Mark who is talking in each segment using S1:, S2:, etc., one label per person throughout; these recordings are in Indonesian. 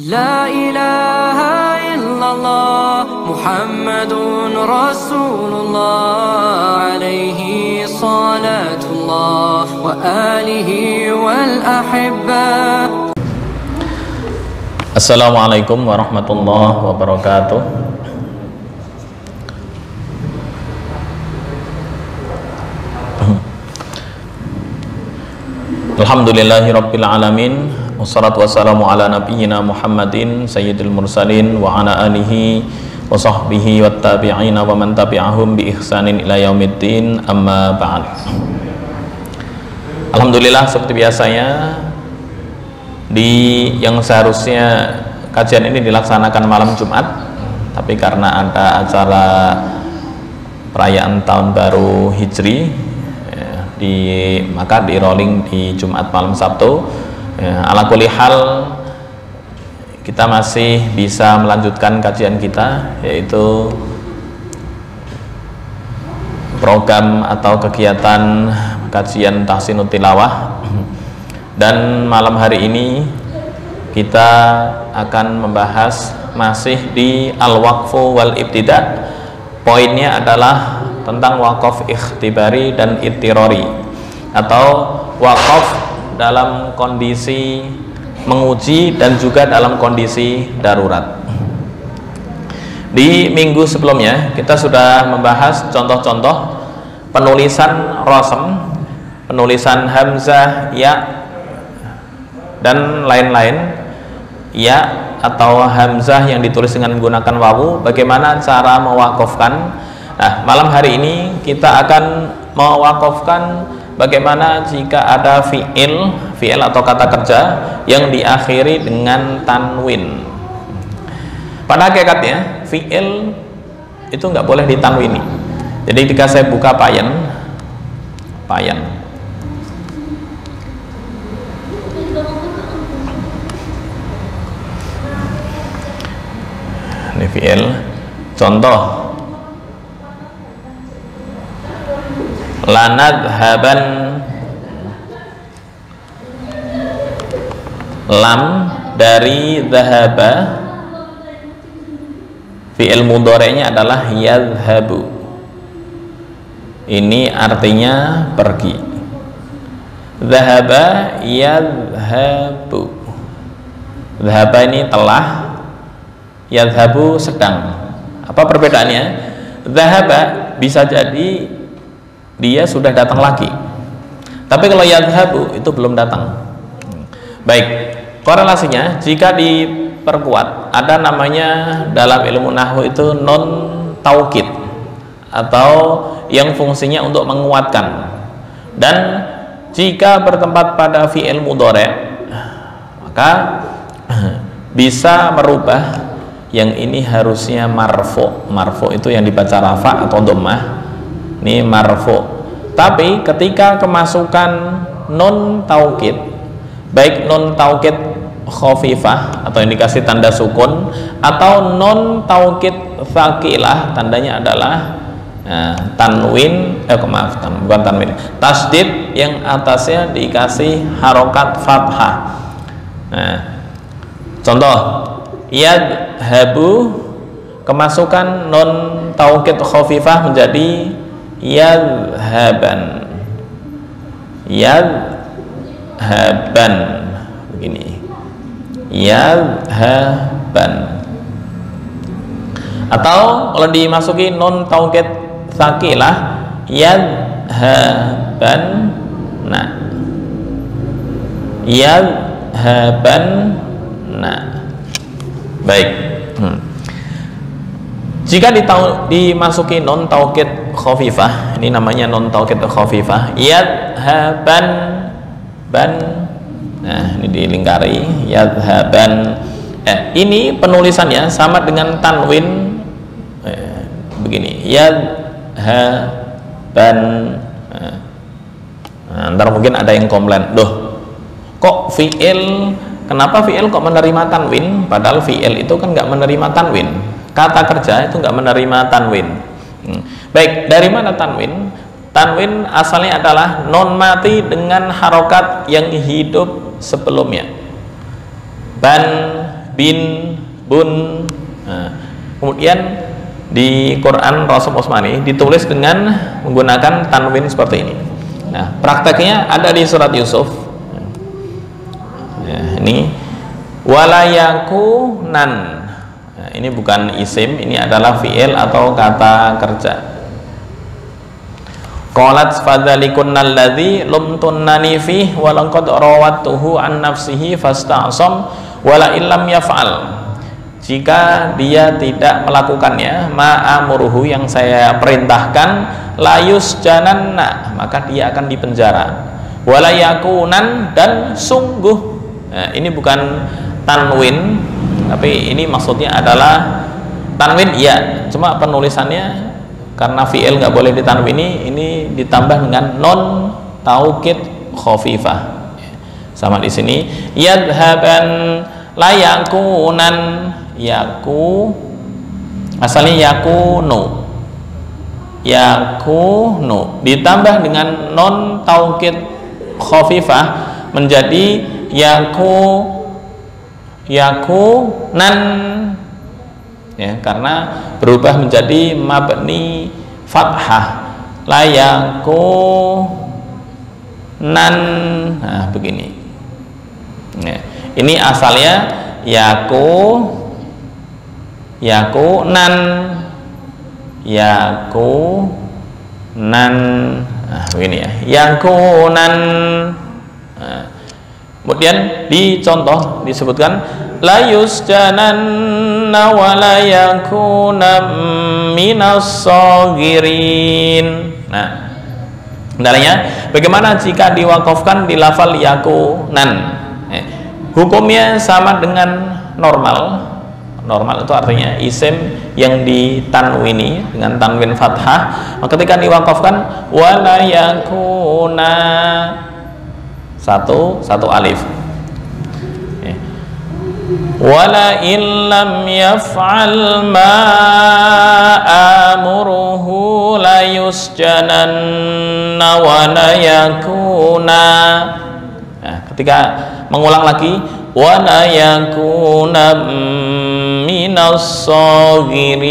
S1: La ilaha illallah Muhammadun Rasulullah alaihi salatullah wa alihi wal ahibba.
S2: Assalamualaikum warahmatullahi wabarakatuh. Alhamdulillahirabbil alamin. Wassalatu wassalamu ala nabiyyina Muhammadin sayyidil mursalin wa ala alihi wa sahbihi wat tabi'ina wa man tabi'ahum bi ihsanin ila yaumiddin, amma ba'd. Alhamdulillah, seperti biasanya yang seharusnya kajian ini dilaksanakan malam Jumat, tapi karena ada acara perayaan tahun baru Hijri maka di rolling di Jumat malam Sabtu. Ala kulli hal, kita masih bisa melanjutkan kajian kita, yaitu program atau kegiatan kajian tahsinut tilawah. Dan malam hari ini kita akan membahas masih di al-waqfu wal ibtida. Poinnya adalah tentang wakaf ikhtibari dan ittirori, atau wakaf dalam kondisi menguji dan juga dalam kondisi darurat. Di minggu sebelumnya kita sudah membahas contoh-contoh penulisan rosem, penulisan hamzah, ya, dan lain-lain, ya atau hamzah yang ditulis dengan menggunakan wawu, bagaimana cara mewakafkan. Nah, malam hari ini kita akan mewakafkan bagaimana jika ada fi'il atau kata kerja yang diakhiri dengan tanwin. Pada hakikatnya fi'il itu nggak boleh ditanwini. Jadi ketika saya buka payan, ini fi'il, contoh lanadhaban, lam dari dhahaba, fi'il mudhari'nya adalah yadhhabu. Ini artinya pergi. Dhahaba yadhhabu. Dhahaba ini telah, yadhhabu sedang. Apa perbedaannya? Dhahaba bisa jadi dia sudah datang lagi, tapi kalau yadhhabu itu belum datang. Baik, korelasinya jika diperkuat, ada namanya dalam ilmu nahwu itu non taukid, atau yang fungsinya untuk menguatkan. Dan jika bertempat pada fi'il mudhari', maka bisa merubah yang ini harusnya marfu. Marfu itu yang dibaca rafa atau dhammah, ini marfu. Tapi ketika kemasukan non taukid, baik non taukid khafifah atau yang dikasih tanda sukun, atau non taukid tsaqilah, tandanya adalah tanwin, bukan tanwin, tasdid yang atasnya dikasih harokat fathah. Contoh yadhabu, kemasukan non taukid khafifah menjadi yadhaban, begini, yadhaban. Atau kalau dimasuki non taukid tsaqilah, yadhaban, nah, yadhaban, nah. Baik. Jika dimasuki non taukid khafifah, ini namanya non taukid khafifah, yadhaban, ban, nah ini dilingkari, yadhaban. Ini penulisannya sama dengan tanwin, begini, yadhaban. Ntar mungkin ada yang komplain, loh kok fi'il, kenapa fi'il kok menerima tanwin, padahal fi'il itu kan nggak menerima tanwin, kata kerja itu nggak menerima tanwin. Baik, dari mana tanwin? Tanwin asalnya adalah non mati dengan harokat yang hidup sebelumnya. Ban bin, bun. Nah, kemudian di Quran Rasul Utsmani ditulis dengan menggunakan tanwin seperti ini. Nah, prakteknya ada di surat Yusuf. Ya, ini walayakunan. Nah, ini bukan isim, ini adalah fi'il atau kata kerja. Qalat fadzalikunal ladzi lumtunnani fihi wa laqad rawattuhu an nafsihi fasta'sam wa la illam yaf'al. Jika dia tidak melakukannya, ma'amuruhu yang saya perintahkan, layus jananna, maka dia akan dipenjara. Walayakunan, dan sungguh. Nah, ini bukan tanwin, tapi ini maksudnya adalah tanwin, ya. Cuma penulisannya karena fi'il nggak boleh ditanwini, ini ditambah dengan non taukid khafifah. Sama di sini, yadhaban layakunan. Yaku asalnya yakunu ditambah dengan non taukid khafifah menjadi yakunan, ya, karena berubah menjadi mabni fathah, layakunan. Nah, begini, ya. Ini asalnya yakunan, nah, begini ya, yakunan. Nah, kemudian dicontoh disebutkan la yusjananna wa la yakuna minas shagirin. Nah, kendalanya bagaimana jika diwakafkan di lafal yakunan? Hukumnya sama dengan normal. Normal itu artinya isim yang ditanwini dengan tanwin fathah. Ketika diwakafkan wala yakuna, satu alif. Wala illam yaf'al ma amuruhu la yusjananna wa la yakuna. Nah, ketika mengulang lagi wala yakuna minas shagirin.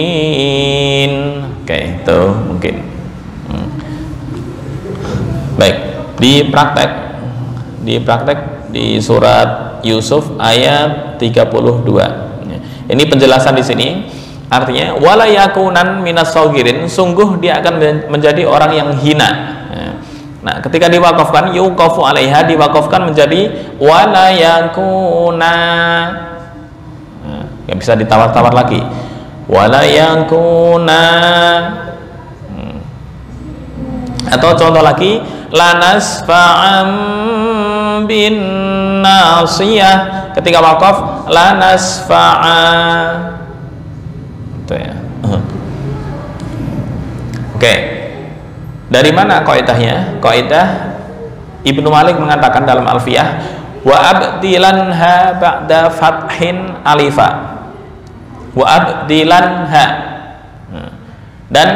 S2: Oke, itu mungkin. Baik, di praktek di surat Yusuf ayat 32. Ini penjelasan di sini. Artinya wala yakunan minas shagirin, sungguh dia akan menjadi orang yang hina. Nah, ketika diwakafkan yuqafu alaiha, diwakafkan menjadi wala yakuna. Nggak bisa ditawar-tawar lagi, wala yakuna. Atau contoh lagi, lanas fa'am bin nasiyah, ketika wakaf lanas fa'a. Itu ya. Oke. Dari mana kaidahnya? Kaidah Ibnu Malik mengatakan dalam Alfiyah, wa abdilanha ba'da fathin alifa. Wa abdilanha, dan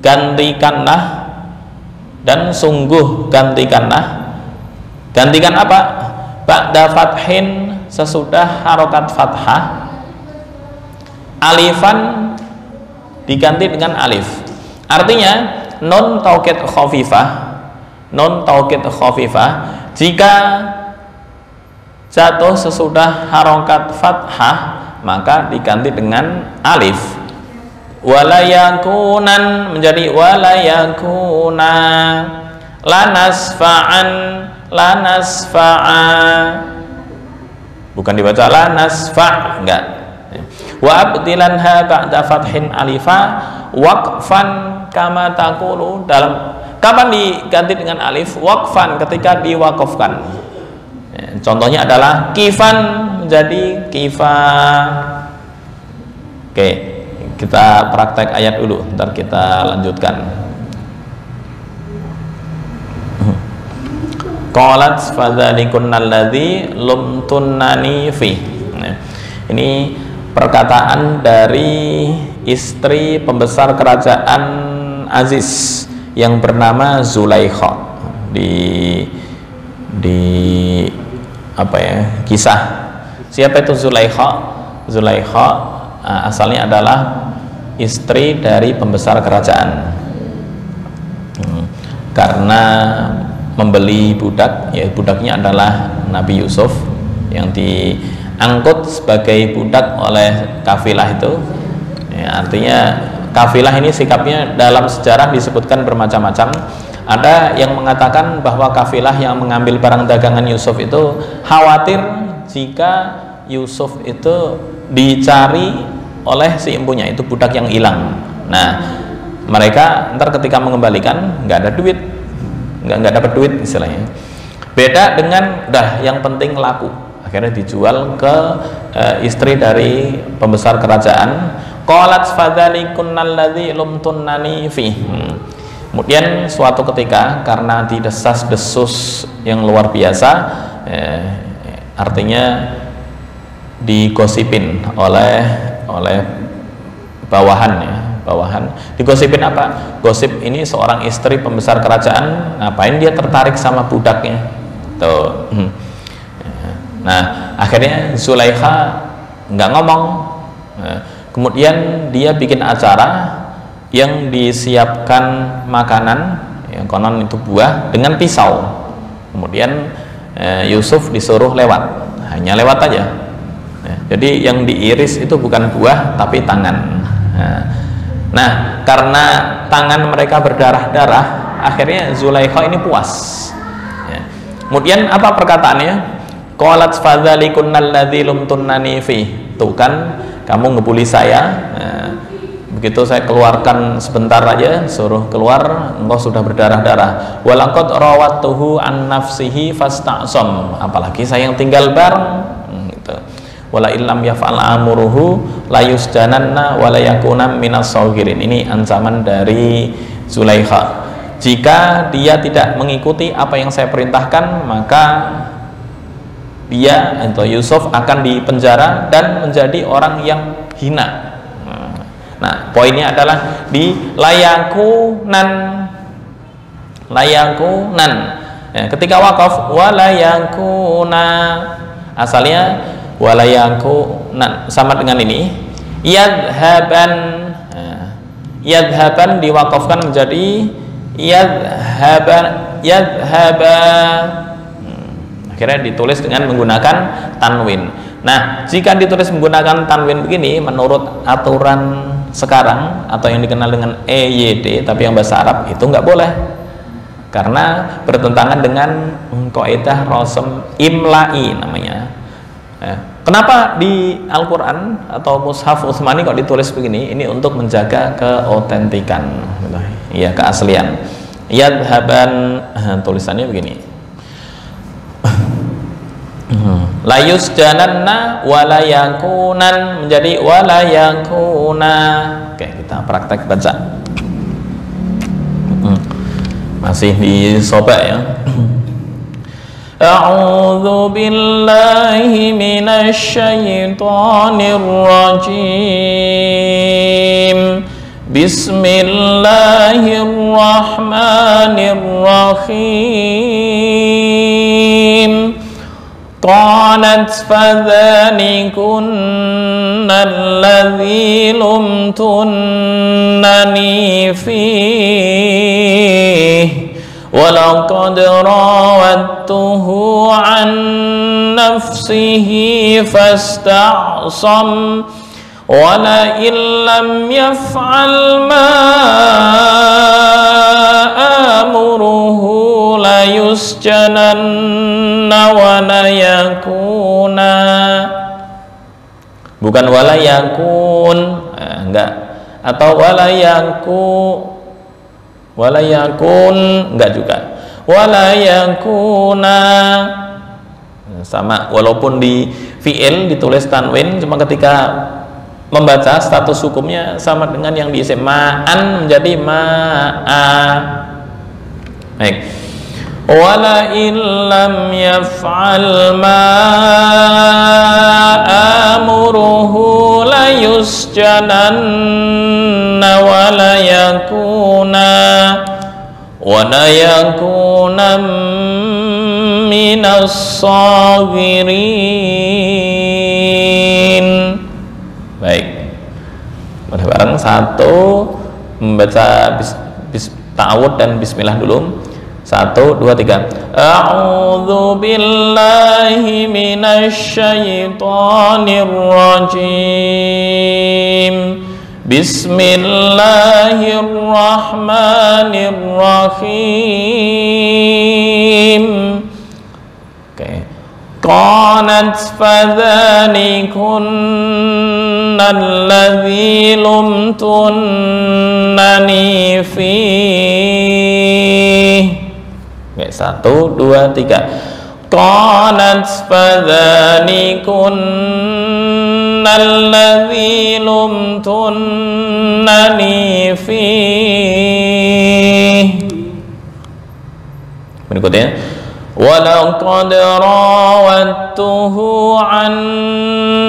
S2: gantikanlah, dan sungguh gantikanlah. Gantikan apa? Ba'da fathin, sesudah harokat fathah, alifan diganti dengan alif. Artinya non taukid khafifah jika jatuh sesudah harokat fathah maka diganti dengan alif. Walayakunan menjadi walayakuna, lanasfa'an, lanasfa'a, bukan dibaca lanasfa', enggak. Wa abdilanha ba'da fathin alifa waqfan kama taqulu, dalam kapan diganti dengan alif? Waqfan, ketika diwakafkan. Contohnya adalah kifan menjadi kifa. Oke, kita praktek ayat dulu, ntar kita lanjutkan. Qalat fadzalikunal ladzi lumtunnani fi. Ini perkataan dari istri pembesar kerajaan Aziz yang bernama Zulaikha di apa ya, kisah Siapa itu Zulaikha? Zulaikha asalnya adalah istri dari pembesar kerajaan. Karena membeli budak, ya budaknya adalah Nabi Yusuf yang diangkut sebagai budak oleh kafilah itu. Ya, artinya kafilah ini sikapnya dalam sejarah disebutkan bermacam-macam. Ada yang mengatakan bahwa kafilah yang mengambil barang dagangan Yusuf itu khawatir jika Yusuf itu dicari oleh si empunya, itu budak yang hilang. Nah, mereka ntar ketika mengembalikan nggak ada duit, nggak dapat duit istilahnya. Beda dengan yang penting laku, akhirnya dijual ke istri dari pembesar kerajaan. Qalat fadzalikunnalladzi lumtunnani fi. Kemudian suatu ketika karena didesas-desus yang luar biasa, artinya digosipin oleh bawahan, digosipin apa? Gosip ini seorang istri pembesar kerajaan, ngapain dia tertarik sama budaknya tuh. Nah, akhirnya Zulaikha nggak ngomong. Kemudian dia bikin acara yang disiapkan makanan, yang konon itu buah dengan pisau. Kemudian Yusuf disuruh lewat, hanya lewat aja. Jadi yang diiris itu bukan buah tapi tangan. Nah, karena tangan mereka berdarah-darah, akhirnya Zulaikha ini puas. Kemudian apa perkataannya? Qalat fadzalikunnalladzi lumtunnani fi. Tuh kan, kamu ngebully saya. Begitu saya keluarkan sebentar aja, suruh keluar, engkau sudah berdarah-darah. Walaqad rawatuhu an nafsihi fasta'sam. Apalagi saya yang tinggal bareng. Wala illam yaf'al amuruhu la yusjananna wa la yakuna minas sagirin. Ini ancaman dari Zulaikha. Jika dia tidak mengikuti apa yang saya perintahkan, maka dia atau Yusuf akan dipenjara dan menjadi orang yang hina. Nah, poinnya adalah di layakunan. Ya, ketika wakaf walayakuna, asalnya walayakunan sama dengan ini. Yadhaban diwakafkan menjadi yadhaba. Akhirnya ditulis dengan menggunakan tanwin. Nah, jika ditulis menggunakan tanwin begini, menurut aturan sekarang atau yang dikenal dengan EYD tapi yang bahasa Arab, itu nggak boleh, karena bertentangan dengan kaidah rasm imla'i namanya. Kenapa di Al-Quran atau Mushaf Utsmani kok ditulis begini? Ini untuk menjaga keautentikan, ya, keaslian. Yadhaban, tulisannya begini. Layus jananna walayakunan menjadi walayakuna. Oke, kita praktek baca. Masih disobek ya. A'udzu billahi minasy syaithanir rajim. Bismillahirrahmanirrahim. Qalat fadhalikunna alladzi lumtunnani fihi walaqad rawattuhu an nafsihi fasta'sam wala illam yaf'al ma amuruhu la yusjananna wa la yakuna, bukan wala yakun, enggak, atau wala yakun enggak juga, wala yakuna sama, walaupun di fi'il ditulis tanwin, cuma ketika membaca status hukumnya sama dengan yang di isim. Ma'an menjadi ma'a. Baik. Wala illam yaf'al ma amuruhu la yusjananna wa la yakuna minas sagirin. Baik, bareng satu, membaca ta'awud dan bismillah dulu. 1, 2, 3. A'udzu billahi minasyaitonir rajim. Bismillahirrahmanirrahim. Oke. Qanat fadhanikunna alladzi lumtunnani fihi. Oke, 1, 2, 3. Qanat fadhanikunna alladzi lumtunnani fihi. Berikutnya, walaqad rawattuhu an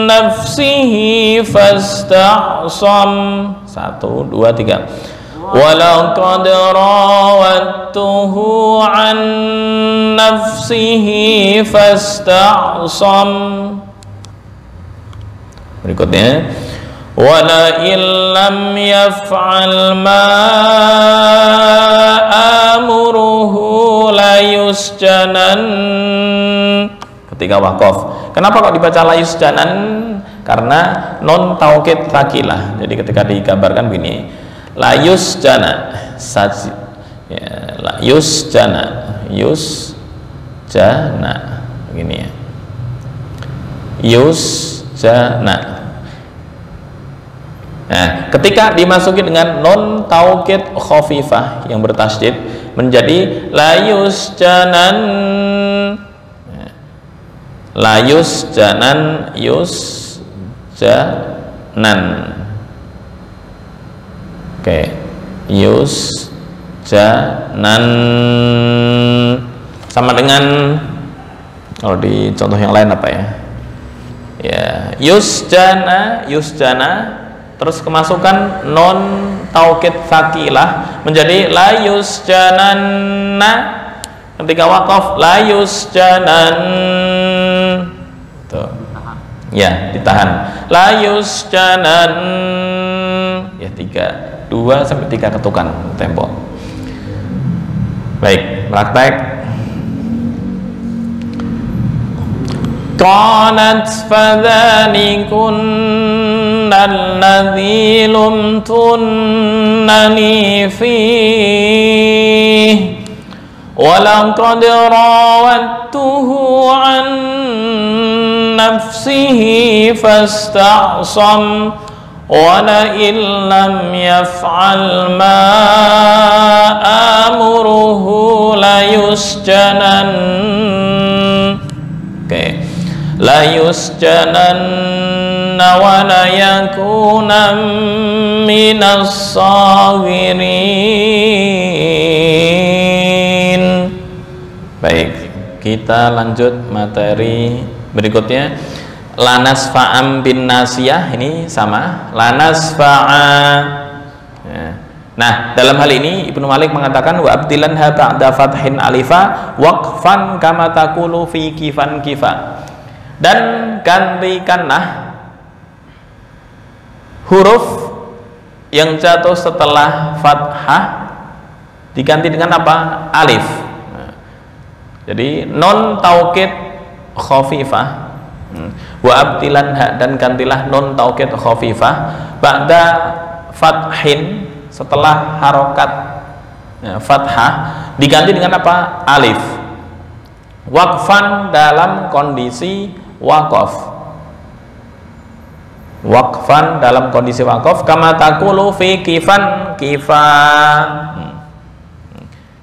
S2: nafsihi fasta'sam. 1, 2, 3. Walaqad rawattuhu an nafsihi fasta'sam. Berikutnya, wala illam yaf'al ma amuruhu la yusjanan. Ketika wakaf, kenapa kok dibaca la yusjanan? Karena non taukid tsakilah. Jadi ketika digambarkan begini, la yusjana saji, ya, la yusjana begini ya, yusjana. Nah, ketika dimasuki dengan non taukid khafifah yang bertasydid menjadi la yusjanan, la yusjanan, yusjanan. Oke, yusjanan sama dengan kalau di contoh yang lain apa ya? Ya, yusjana, terus kemasukan non taukid tsakilah menjadi la yusjananna. Ketika wakaf la yusjanan. Tuh. Ya, ditahan. La yusjanan. Ya, 2 sampai 3 ketukan tempo. Baik, praktek. Qanat fadhanikunna alladzi lumtunnani fihi walaqad rawattuhu an nafsihi fasta'sam wala illam yaf'al ma amuruhu la yusjanan. Oke, la yusjananna wa la yakuna minas saghirin. Baik, kita lanjut materi berikutnya. Lanas fa'am bin nasiyah, ini sama lanas fa'a. Nah, dalam hal ini Ibnu Malik mengatakan wa abdilan ha ba'da fathin alifa waqfan kama taqulu fi kifan kifa. Dan gantikanlah huruf yang jatuh setelah fathah diganti dengan apa? Alif. Jadi non taukid khafifah. Wa abdilan ha, dan gantilah non taukid khafifah ba'da fathin, setelah harokat ya, fathah diganti dengan apa? Alif. Waqfan dalam kondisi waqaf. Waqfan dalam kondisi waqaf kama taqulu fi kifan kifa.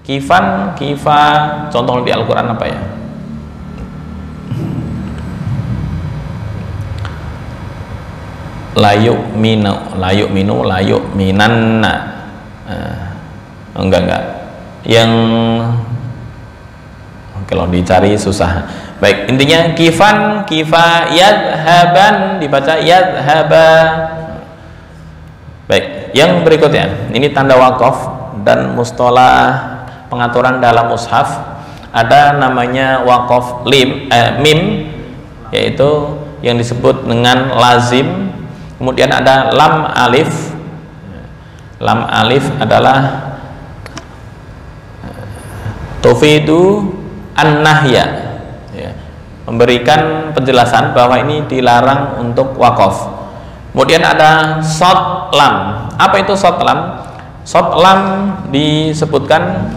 S2: Kifan kifa, contoh di Al-Qur'an apa ya? Layuk minu layuk minanna. Enggak yang kalau dicari susah. Baik, intinya kifan kifa yadhaban dibaca yadhaba. Baik, yang berikutnya ini tanda wakaf dan mustolah pengaturan dalam mushaf. Ada namanya wakaf mim, yaitu yang disebut dengan lazim. kemudian ada lam alif. Lam alif adalah tufidu an-nahya, ya, memberikan penjelasan bahwa ini dilarang untuk wakaf. Kemudian ada shad lam. Apa itu shad lam? Shad lam disebutkan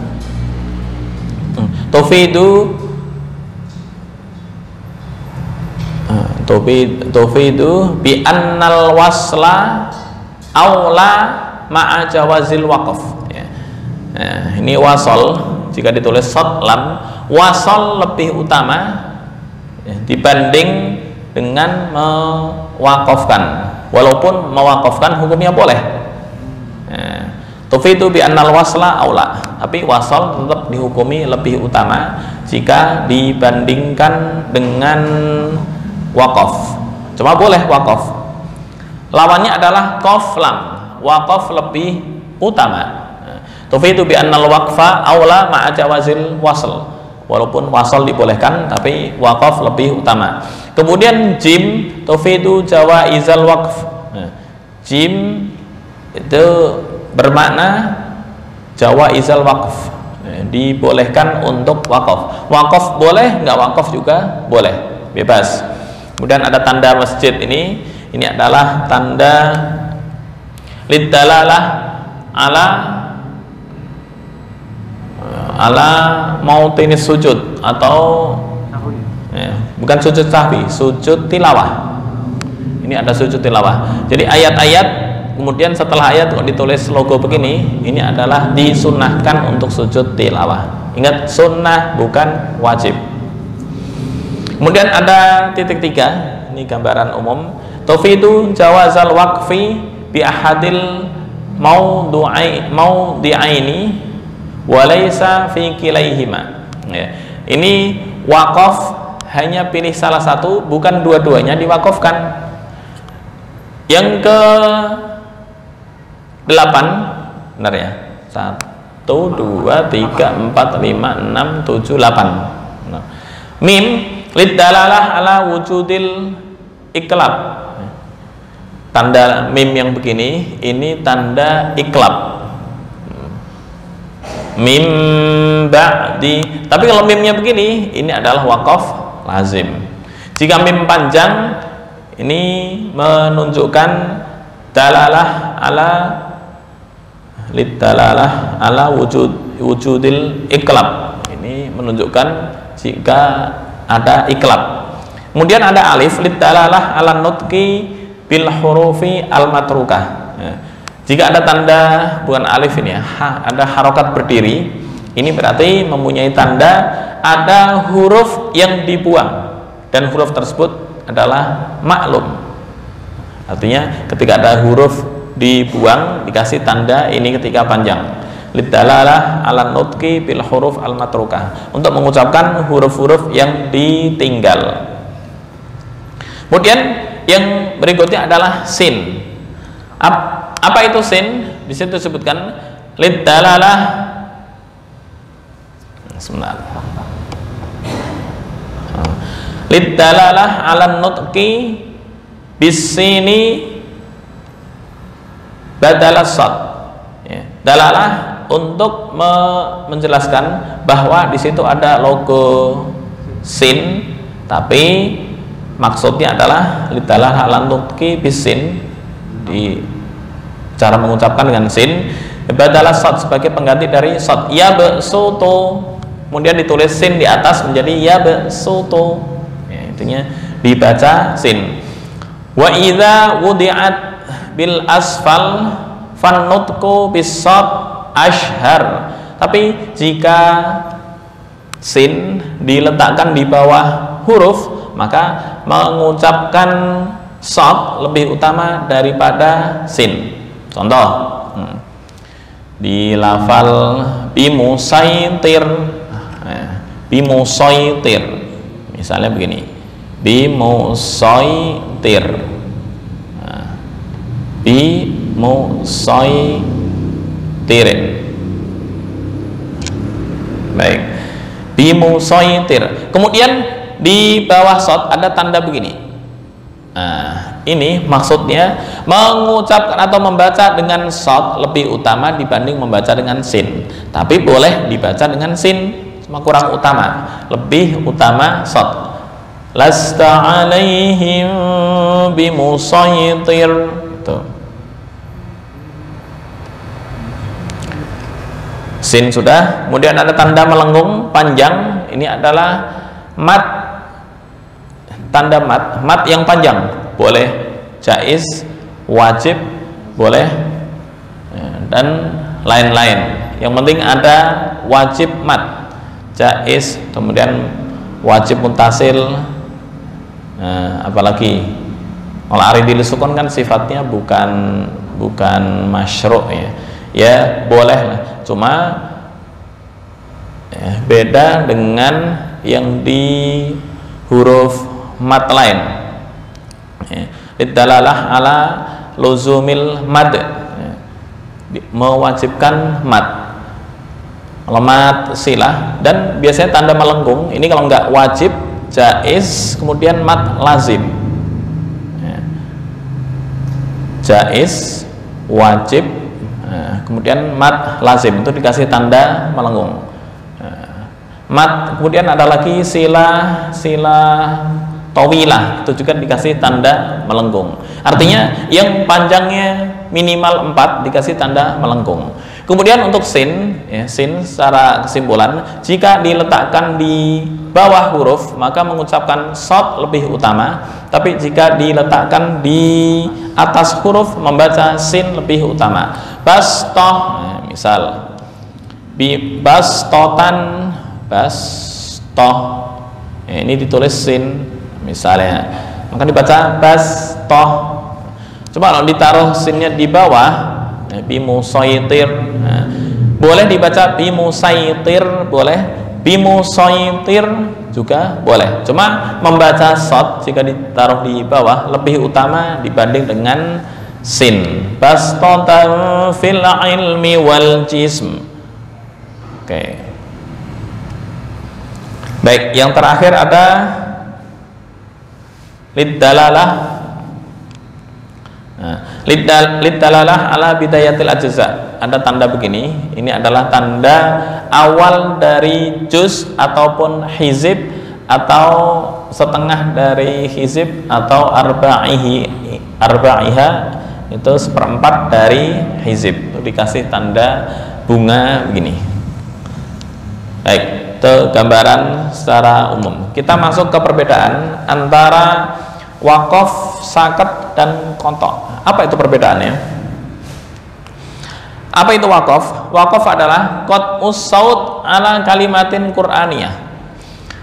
S2: tufidu bi annal wasla aula ma'a jawazil waqaf, ya. Nah, ini wasol, jika ditulis shad lam, wasol lebih utama, ya, dibanding dengan mewakafkan. Walaupun mewakafkan hukumnya boleh, ya. Tufidu bi annal wasla aula, tapi wasol tetap dihukumi lebih utama jika dibandingkan dengan wakaf. Cuma boleh wakaf. Lawannya adalah qaf lam. Wakaf lebih utama. Tufidu bi annal waqfa aula ma'a jawazil wasl. Walaupun wasl dibolehkan, tapi wakaf lebih utama. Kemudian jim tufidu jawaizal waqf. Jim itu bermakna jawaizal waqf, dibolehkan untuk wakaf. Wakaf boleh, nggak wakaf juga boleh, bebas. Kemudian ada tanda masjid, ini adalah tanda lidalalah ala mautinis sujud, atau ya, bukan sujud sahwi, sujud tilawah. Ini ada sujud tilawah. Jadi ayat-ayat, kemudian setelah ayat kok ditulis logo begini, ini adalah disunnahkan untuk sujud tilawah. Ingat, sunnah bukan wajib. Kemudian ada titik 3, ini gambaran umum. Tufidu jawazal waqfi bi ahadil maudi'aini walaysa fi kilaihima, ya. Ini wakaf hanya pilih salah satu, bukan dua-duanya diwakafkan. Yang ke 8, benar ya? 1, 2, 3, 4, 5, 6, 7, 8. Nah. Mim lidalalah ala wujudil iklab. Tanda mim yang begini, ini tanda iklab. Mim ba'di. Tapi kalau mimnya begini, ini adalah wakaf lazim. Jika mim panjang, ini menunjukkan dalalah ala lidalalah ala wujudil iklab. Ini menunjukkan jika ada iklab. Kemudian ada alif lidalalah ala nutqi bil hurufi al matrukah. Ya. Jika ada tanda, bukan alif ini ya, ada harokat berdiri, ini berarti mempunyai tanda ada huruf yang dibuang, dan huruf tersebut adalah maklum. Artinya ketika ada huruf dibuang, dikasih tanda ini ketika panjang. Lidalalah ala nutqi bil huruf al matrukah, untuk mengucapkan huruf-huruf yang ditinggal. Kemudian yang berikutnya adalah sin. Apa itu sin? Di situ disebutkan lidalalah. Sebentar. Lidalalah ala nutqi bisini badala sad. Ya. Dalalah untuk menjelaskan bahwa di situ ada logo sin, tapi maksudnya adalah lidalalah ala nutqi bisin, di cara mengucapkan dengan sin, badala sad sebagai pengganti dari sad. Ya basutu, kemudian ditulis sin di atas menjadi ya basutu, ya, intinya dibaca sin. Wa idza wudi'at bil asfal fannutqu bis sad ashhar. Tapi jika sin diletakkan di bawah huruf, maka mengucapkan sad lebih utama daripada sin. Contoh, di lafal bimusaitir, bimusaitir, misalnya begini, bimusaitir, bimusaitirin. Baik, bimusaitir. Kemudian di bawah sad ada tanda begini. ini maksudnya mengucapkan atau membaca dengan shad lebih utama dibanding membaca dengan sin. Tapi boleh dibaca dengan sin, cuma kurang utama, lebih utama shad. Lasta alaihim bimusaytir. Tuh. Sin sudah, kemudian ada tanda melengkung panjang, ini adalah mat, tanda mat yang panjang, boleh, jaiz, wajib, boleh, dan lain-lain. Yang penting ada wajib mat, jaiz, kemudian wajib muntasil, apalagi kalau aridil sukun kan sifatnya bukan masyru' ya boleh lah, cuma beda dengan yang di huruf mat lain. Dalalah ala luzumil mad, mewajibkan mat, mat silah, dan biasanya tanda melengkung ini kalau nggak wajib, jaiz, kemudian mat lazim. Jaiz, wajib, kemudian mat lazim itu dikasih tanda melengkung. Mat, kemudian ada lagi sila tawilah, itu juga dikasih tanda melengkung. Artinya yang panjangnya minimal 4 dikasih tanda melengkung. Kemudian untuk sin, sin secara kesimpulan, jika diletakkan di bawah huruf maka mengucapkan shad lebih utama, tapi jika diletakkan di atas huruf membaca sin lebih utama. Bastoh, misal bastotan, bastoh, ini ditulis sin misalnya, maka dibaca bastoh. Coba kalau ditaruh sinnya di bawah, bimusaytir, boleh dibaca bimusaytir, boleh, bimusaytir juga boleh, cuma membaca shad jika ditaruh di bawah lebih utama dibanding dengan sin. Bastatan fil ilmi wal jism. Oke. Baik, yang terakhir ada liddalalah. Liddalalah ala bidayatil ajza. Ada tanda begini, ini adalah tanda awal dari juz ataupun hizib, atau setengah dari hizib, atau arbaiha itu seperempat dari hizib. Itu dikasih tanda bunga begini. Baik, itu gambaran secara umum. Kita masuk ke perbedaan antara waqaf, sakat, dan qata'. Apa itu perbedaannya? Apa itu waqaf? Waqaf adalah qat'us saut ala kalimatin qur'aniyah,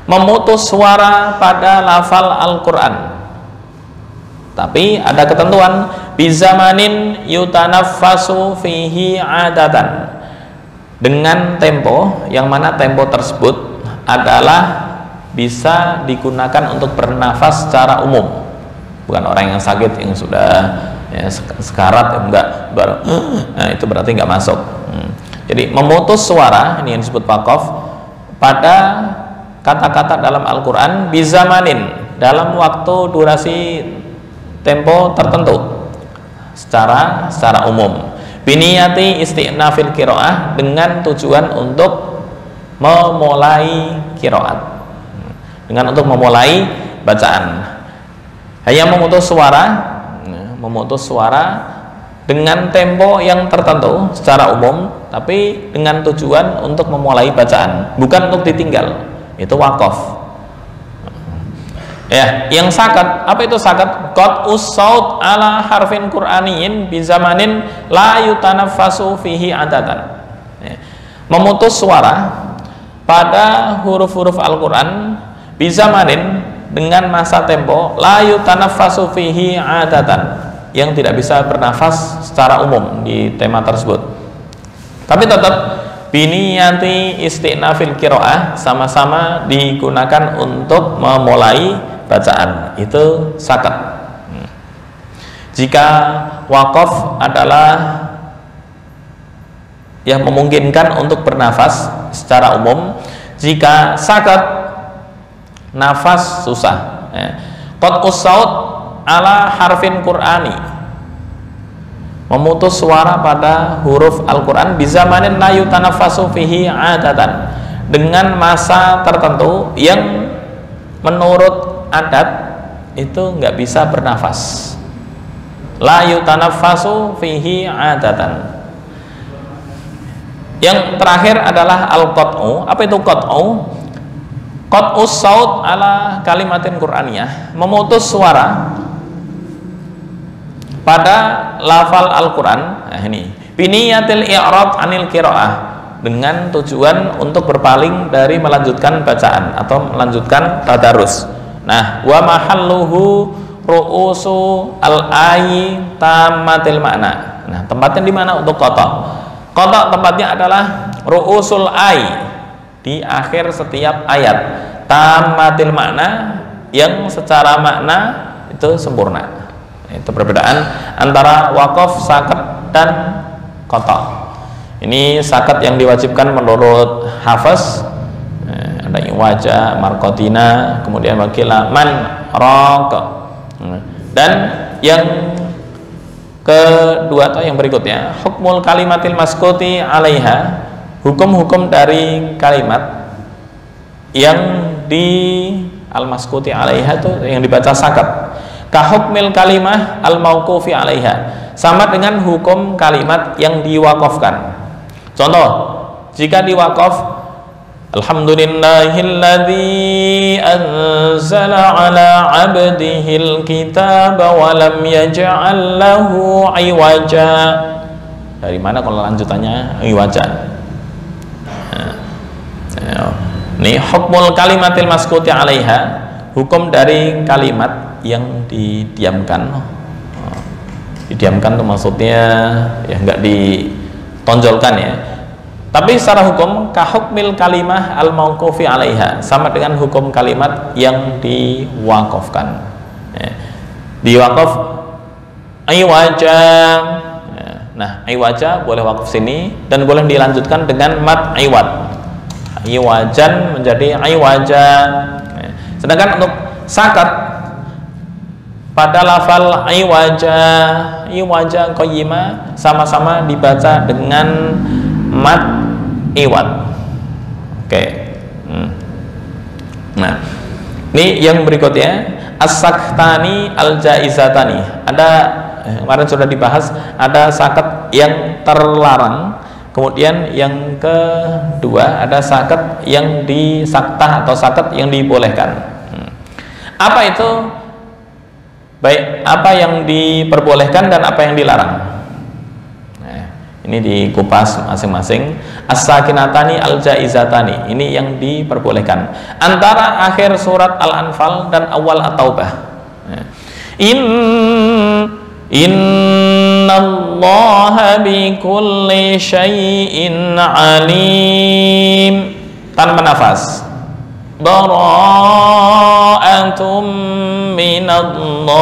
S2: memutus suara pada lafal Al-Quran. Tapi ada ketentuan, bizamanin yutanaffasu fihi adatan, dengan tempo yang mana tempo tersebut adalah bisa digunakan untuk bernafas secara umum. Bukan orang yang sakit yang sudah sekarat, enggak baru, nah itu berarti enggak masuk. Jadi memutus suara, ini yang disebut waqaf, pada kata-kata dalam Al-Quran bizamanin, dalam waktu durasi tempo tertentu secara umum, biniyati isti'nafil qiraah, dengan tujuan untuk memulai qiraat, dengan untuk memulai bacaan. Hanya memutus suara dengan tempo yang tertentu secara umum, tapi dengan tujuan untuk memulai bacaan, bukan untuk ditinggal. Itu waqaf. Ya, yang sakat, apa itu sakat? Qat'us saut ala harfin qur'aniyin bizamanin la yutanaffasu fihi adatan. Ya, memutus suara pada huruf-huruf Al-Quran bizamanin, dengan masa tempo la yutanaffasu fihi adatan, yang tidak bisa bernafas secara umum di tema tersebut. Tapi tetap biniyati isti'nafil qiraah, sama-sama digunakan untuk memulai bacaan. Itu sakat. Jika waqaf adalah yang memungkinkan untuk bernafas secara umum, jika sakat nafas susah. Qat'us saut ala harfin Qur'ani, memutus suara pada huruf Al-Quran bizamanin la yutanaffasu fihi adatan, dengan masa tertentu yang menurut adat itu nggak bisa bernafas. La yutanaffasu fihi adatan. Yang terakhir adalah al-qat'u. Apa itu qat'u? Qat'us saut ala kalimatin Qur'aniyah, memutus suara pada lafal Al-Quran. Nah ini biniyatil i'rad anil qiraah, dengan tujuan untuk berpaling dari melanjutkan bacaan atau melanjutkan tadarus. Nah, wa mahalluhu ru'usu al-ayi tamatil makna. Nah, tempatnya di mana untuk qata'? Qata' tempatnya adalah ru'usul ay, di akhir setiap ayat, tamatil makna, yang secara makna itu sempurna. Itu perbedaan antara waqaf, sakat, dan qata'. Ini sakat yang diwajibkan menurut Hafiz, ada Iwaja, Markotina, kemudian wakilah man, raq. Dan yang kedua atau yang berikutnya, hukmul kalimatil maskuti alaiha, hukum-hukum dari kalimat yang di al-maskuti alaiha itu yang dibaca sakat. Kahukmil kalimah al-mauqufi alaiha, sama dengan hukum kalimat yang diwakafkan. Contoh, jika diwakaf alhamdulillahilladzi anzala ala abdihil kitaba wa lam yaj'al lahu iwaja. Dari mana kalau lanjutannya iwaja? Ini hukmul kalimatil maskuti alaiha, hukum dari kalimat yang didiamkan. Didiamkan itu maksudnya ya enggak ditonjolkan ya. Tapi secara hukum kahukmil kalimah al-mauqufi alaiha, sama dengan hukum kalimat yang diwakafkan. Ya. Diwakaf iwaja. Ya. Nah, iwaja boleh wakaf sini dan boleh dilanjutkan dengan mat iwad. Iwajan menjadi iwaja. Ya. Sedangkan untuk sakat pada lafal iwaja qayyima sama-sama dibaca dengan mat iwad. Oke. Nah, ini yang berikutnya as-saktani al-jaizatani. Ada kemarin sudah dibahas, ada sakat yang terlarang. Kemudian yang kedua ada sakat yang disaktah atau sakat yang dibolehkan. Apa itu? Baik, apa yang diperbolehkan dan apa yang dilarang? Ini dikupas masing-masing. As-sakinatani al-jaizatani, ini yang diperbolehkan antara akhir surat Al-Anfal dan awal At-Taubah. Innallaha bikulli syai'in alim, tanpa nafas. Bara'atum minallah.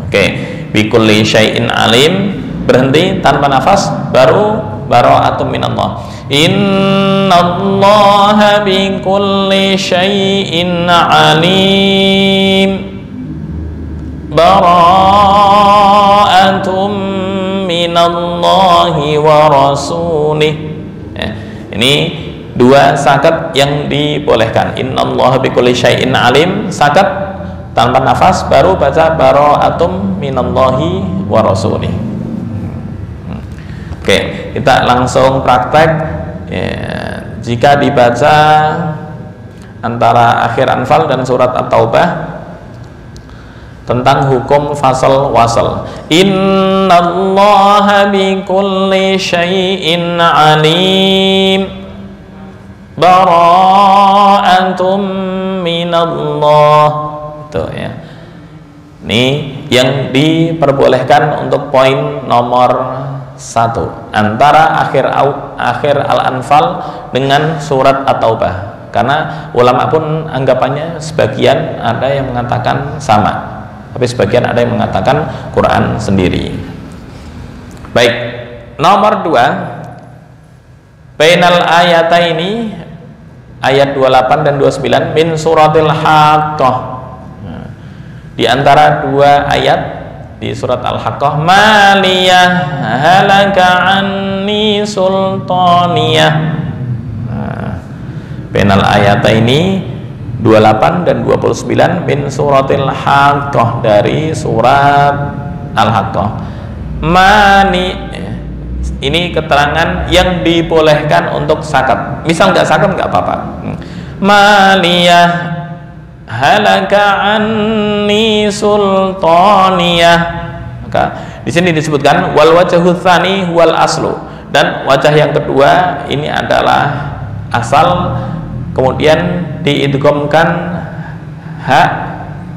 S2: Oke. Bikulli syai'in alim, berhenti tanpa nafas, baru bara'atum minallah. Innallaha bikulli syai'in alim, bara'atum minallahi wa rasulih. Ini dua sakat yang dibolehkan. Innallaha bikulli syai'in alim, sakat tanpa nafas, baru baca bara'atum minallahi wa rasulih. Oke, kita langsung praktek ya. Jika dibaca antara akhir Anfal dan surat At-Taubah tentang hukum fasal wasal, innallaha bikulli syai'in alim, bara'atum minallah. Ya. Ini yang diperbolehkan untuk poin nomor 1 antara akhir Al-Anfal dengan surat At-Taubah, karena ulama pun anggapannya sebagian ada yang mengatakan sama, tapi sebagian ada yang mengatakan Quran sendiri. Baik, nomor 2, bainal ayataini, ayat 28 dan 29 min suratil Haqqah, di antara dua ayat di surat Al-Haqqah, maliyah halaka anni sultaniyah. Penal ayat ini 28 dan 29 min suratil Haqqah, dari surat Al-Haqqah. Ini keterangan yang dibolehkan untuk sakat. Misal nggak sakat nggak apa-apa. Maliyah halaka anni sultaniyah. Maka di sini disebutkan wal wajhu tsani wal aslu, dan wajah yang kedua ini adalah asal, kemudian diidghamkan ha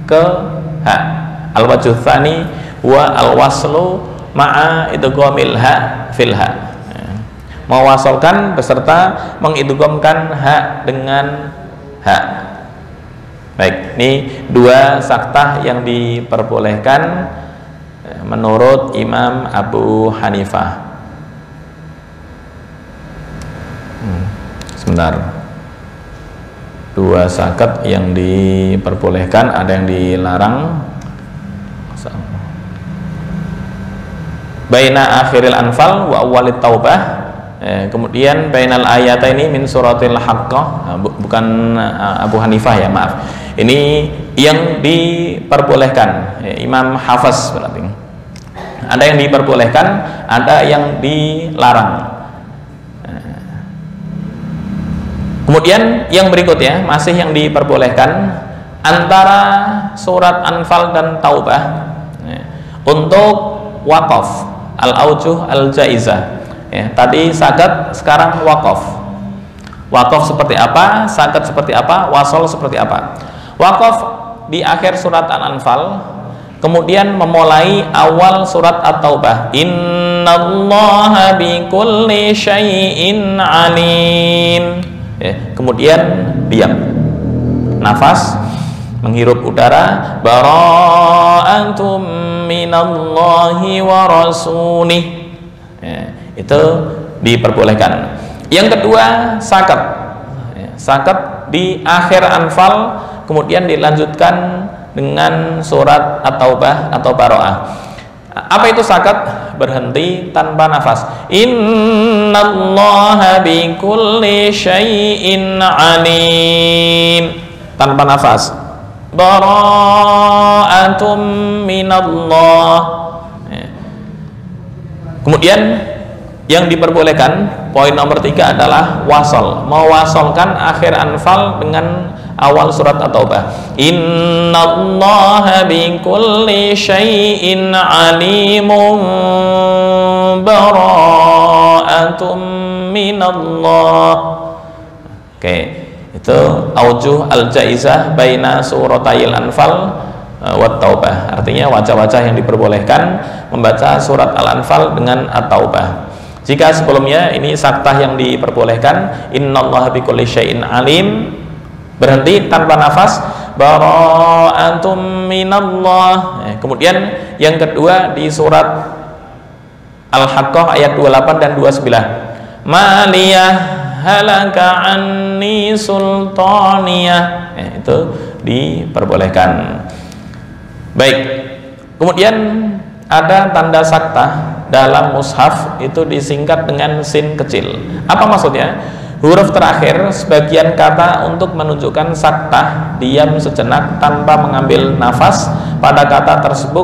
S2: ke ha. Al wajhu tsani wa al waslu ma'a idghamil ha fil ha. Mewasalkan beserta mengidghamkan ha dengan ha. Baik, ini dua saktah yang diperbolehkan menurut Imam Abu Hanifah. Sebentar. Dua sakat yang diperbolehkan, ada yang dilarang. Baina akhiril anfal wa awwalit taubah. Kemudian bainal ayataini min suratil Haqqah. Bukan Abu Hanifah ya, maaf. Ini yang diperbolehkan, Imam Hafaz berarti. Ada yang diperbolehkan, ada yang dilarang. Kemudian yang berikutnya masih yang diperbolehkan antara surat Anfal dan Taubah untuk wakaf, al-aujuh al-jaizah. Tadi sakat, sekarang wakaf. Wakaf seperti apa, sakat seperti apa, wasol seperti apa. Wakaf di akhir surat Al-Anfal, kemudian memulai awal surat At-Taubah. Innallaha bikulli syai'in alim. Kemudian diam, nafas, menghirup udara. Bara'antum minallahi wa rasulih. Itu diperbolehkan. Yang kedua, sakat. Sakat di akhir Anfal, kemudian dilanjutkan dengan surat At-Taubah atau Baro'ah. Apa itu sakat? Berhenti tanpa nafas. Innallaha bikulli syai'in alim. Tanpa nafas. Bara'atum minallah. Kemudian yang diperbolehkan, poin nomor 3 adalah wasol, mewasolkan akhir Anfal dengan awal surat At-Taubah. Innallaha bikulli syai'in alimun bara'atum minallah. Oke, itu aujuh al-jaizah baina suratayil Anfal wa Taubah. Artinya wajah-wajah yang diperbolehkan membaca surat Al-Anfal dengan At-Taubah. Jika sebelumnya ini saktah yang diperbolehkan, innallaha bikulli syai'in alim, berhenti tanpa nafas, bara'antum minallah. Kemudian yang kedua di surat Al-Haqqah ayat 28 dan 29. Maliyah halaka anni sultaniyah. Itu diperbolehkan. Baik. Kemudian ada tanda saktah dalam mushaf, itu disingkat dengan sin kecil. Apa maksudnya? Huruf terakhir sebagian kata untuk menunjukkan saktah, diam sejenak tanpa mengambil nafas pada kata tersebut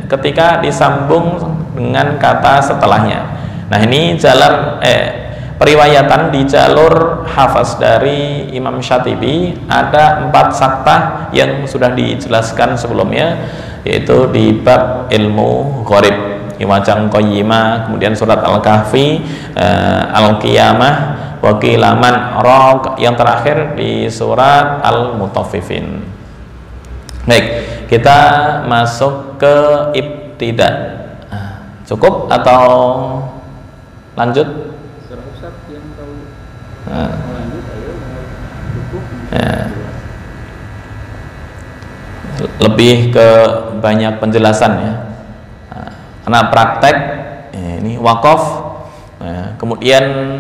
S2: ketika disambung dengan kata setelahnya. Nah, ini periwayatan di jalur hafaz dari Imam Syatibi, ada 4 saktah yang sudah dijelaskan sebelumnya, yaitu di bab ilmu gharib, Iwajang Qayyimah, kemudian surat Al-Kahfi, Al-Qiyamah, Waqilaman Raq, yang terakhir di surat Al-Mutaffifin. Baik, kita masuk ke ibtida. Cukup atau lanjut? Lebih ke banyak penjelasan ya. Karena praktek ini wakaf, kemudian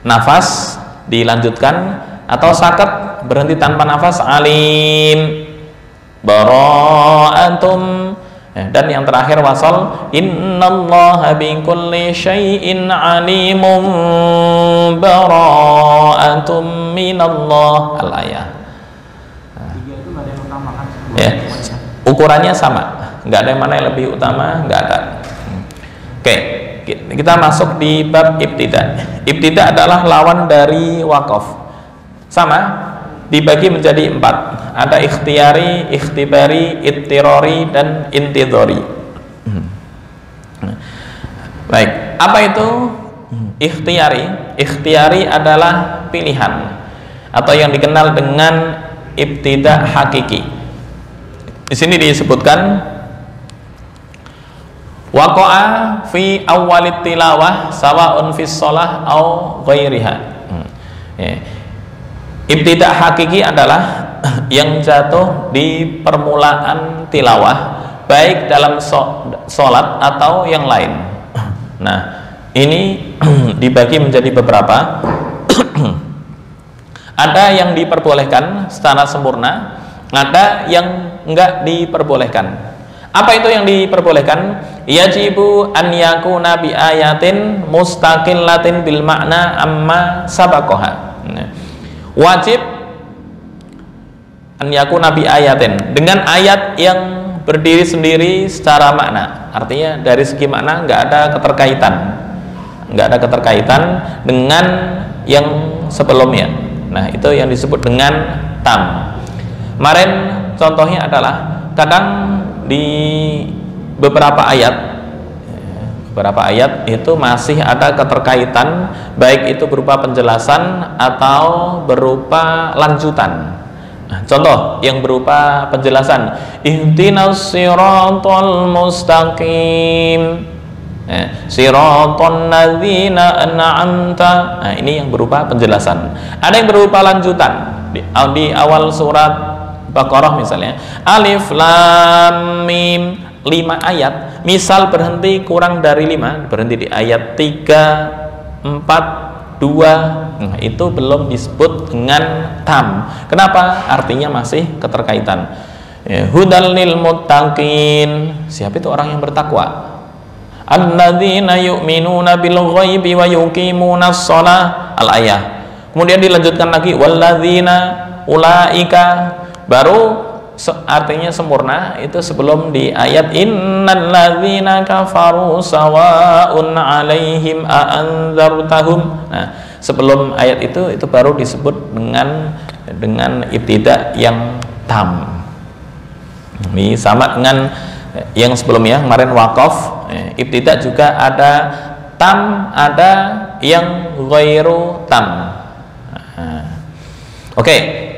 S2: nafas dilanjutkan, atau sakat berhenti tanpa nafas, alim. bara'atum. Dan yang terakhir wasal, innallaha bikulli syai'in alimun bara'atum minallah. Al-ayah. Ya, ukurannya sama, nggak ada yang mana yang lebih utama, nggak ada. Oke, kita masuk di bab ibtida. Ibtida adalah lawan dari wakaf. Sama, dibagi menjadi 4. Ada ikhtiyari, ikhtibari, ittirori, dan intidori. Baik, apa itu ikhtiyari? Ikhtiyari adalah pilihan atau yang dikenal dengan ibtida hakiki. Di sini disebutkan waqa'a fi awwalit tilawah sawa'un fis shalah au ghairiha. Ibtida hakiki adalah yang jatuh di permulaan tilawah, baik dalam sholat atau yang lain. Nah, ini dibagi menjadi beberapa. Ada yang diperbolehkan secara sempurna, ada yang enggak diperbolehkan. Apa itu yang diperbolehkan? Yajibu an yakuna bi ayatin mustaqillatin bil makna amma sabaqaha. Wajib an yakuna bi ayatin, dengan ayat yang berdiri sendiri secara makna. Artinya dari segi makna nggak ada keterkaitan dengan yang sebelumnya. Nah, itu yang disebut dengan tam. Kemarin contohnya adalah kadang di beberapa ayat itu masih ada keterkaitan, baik itu berupa penjelasan atau berupa lanjutan. Contoh yang berupa penjelasan, ihdinas siratal mustaqim, siratal ladzina an'amta. Nah, ini yang berupa penjelasan. Ada yang berupa lanjutan di awal surat Baqarah misalnya, alif lam mim, 5 ayat, misal berhenti kurang dari 5, berhenti di ayat 3, 4, 2, nah, itu belum disebut dengan tam. Kenapa? Artinya masih keterkaitan. Hudal lil muttaqin, siapa itu orang yang bertakwa? Alladzina yu'minuna bil ghaibi wa yuqimunas shalah. Al-ayah. Kemudian dilanjutkan lagi walladzina ulaika, baru artinya sempurna itu sebelum di ayat innal ladzina kafaru sawa'un 'alaihim a anzartahum. Nah, sebelum ayat itu baru disebut dengan ibtida yang tam. Ini sama dengan yang sebelumnya kemarin waqaf. Ibtida juga ada tam, ada yang ghairu tam. Oke.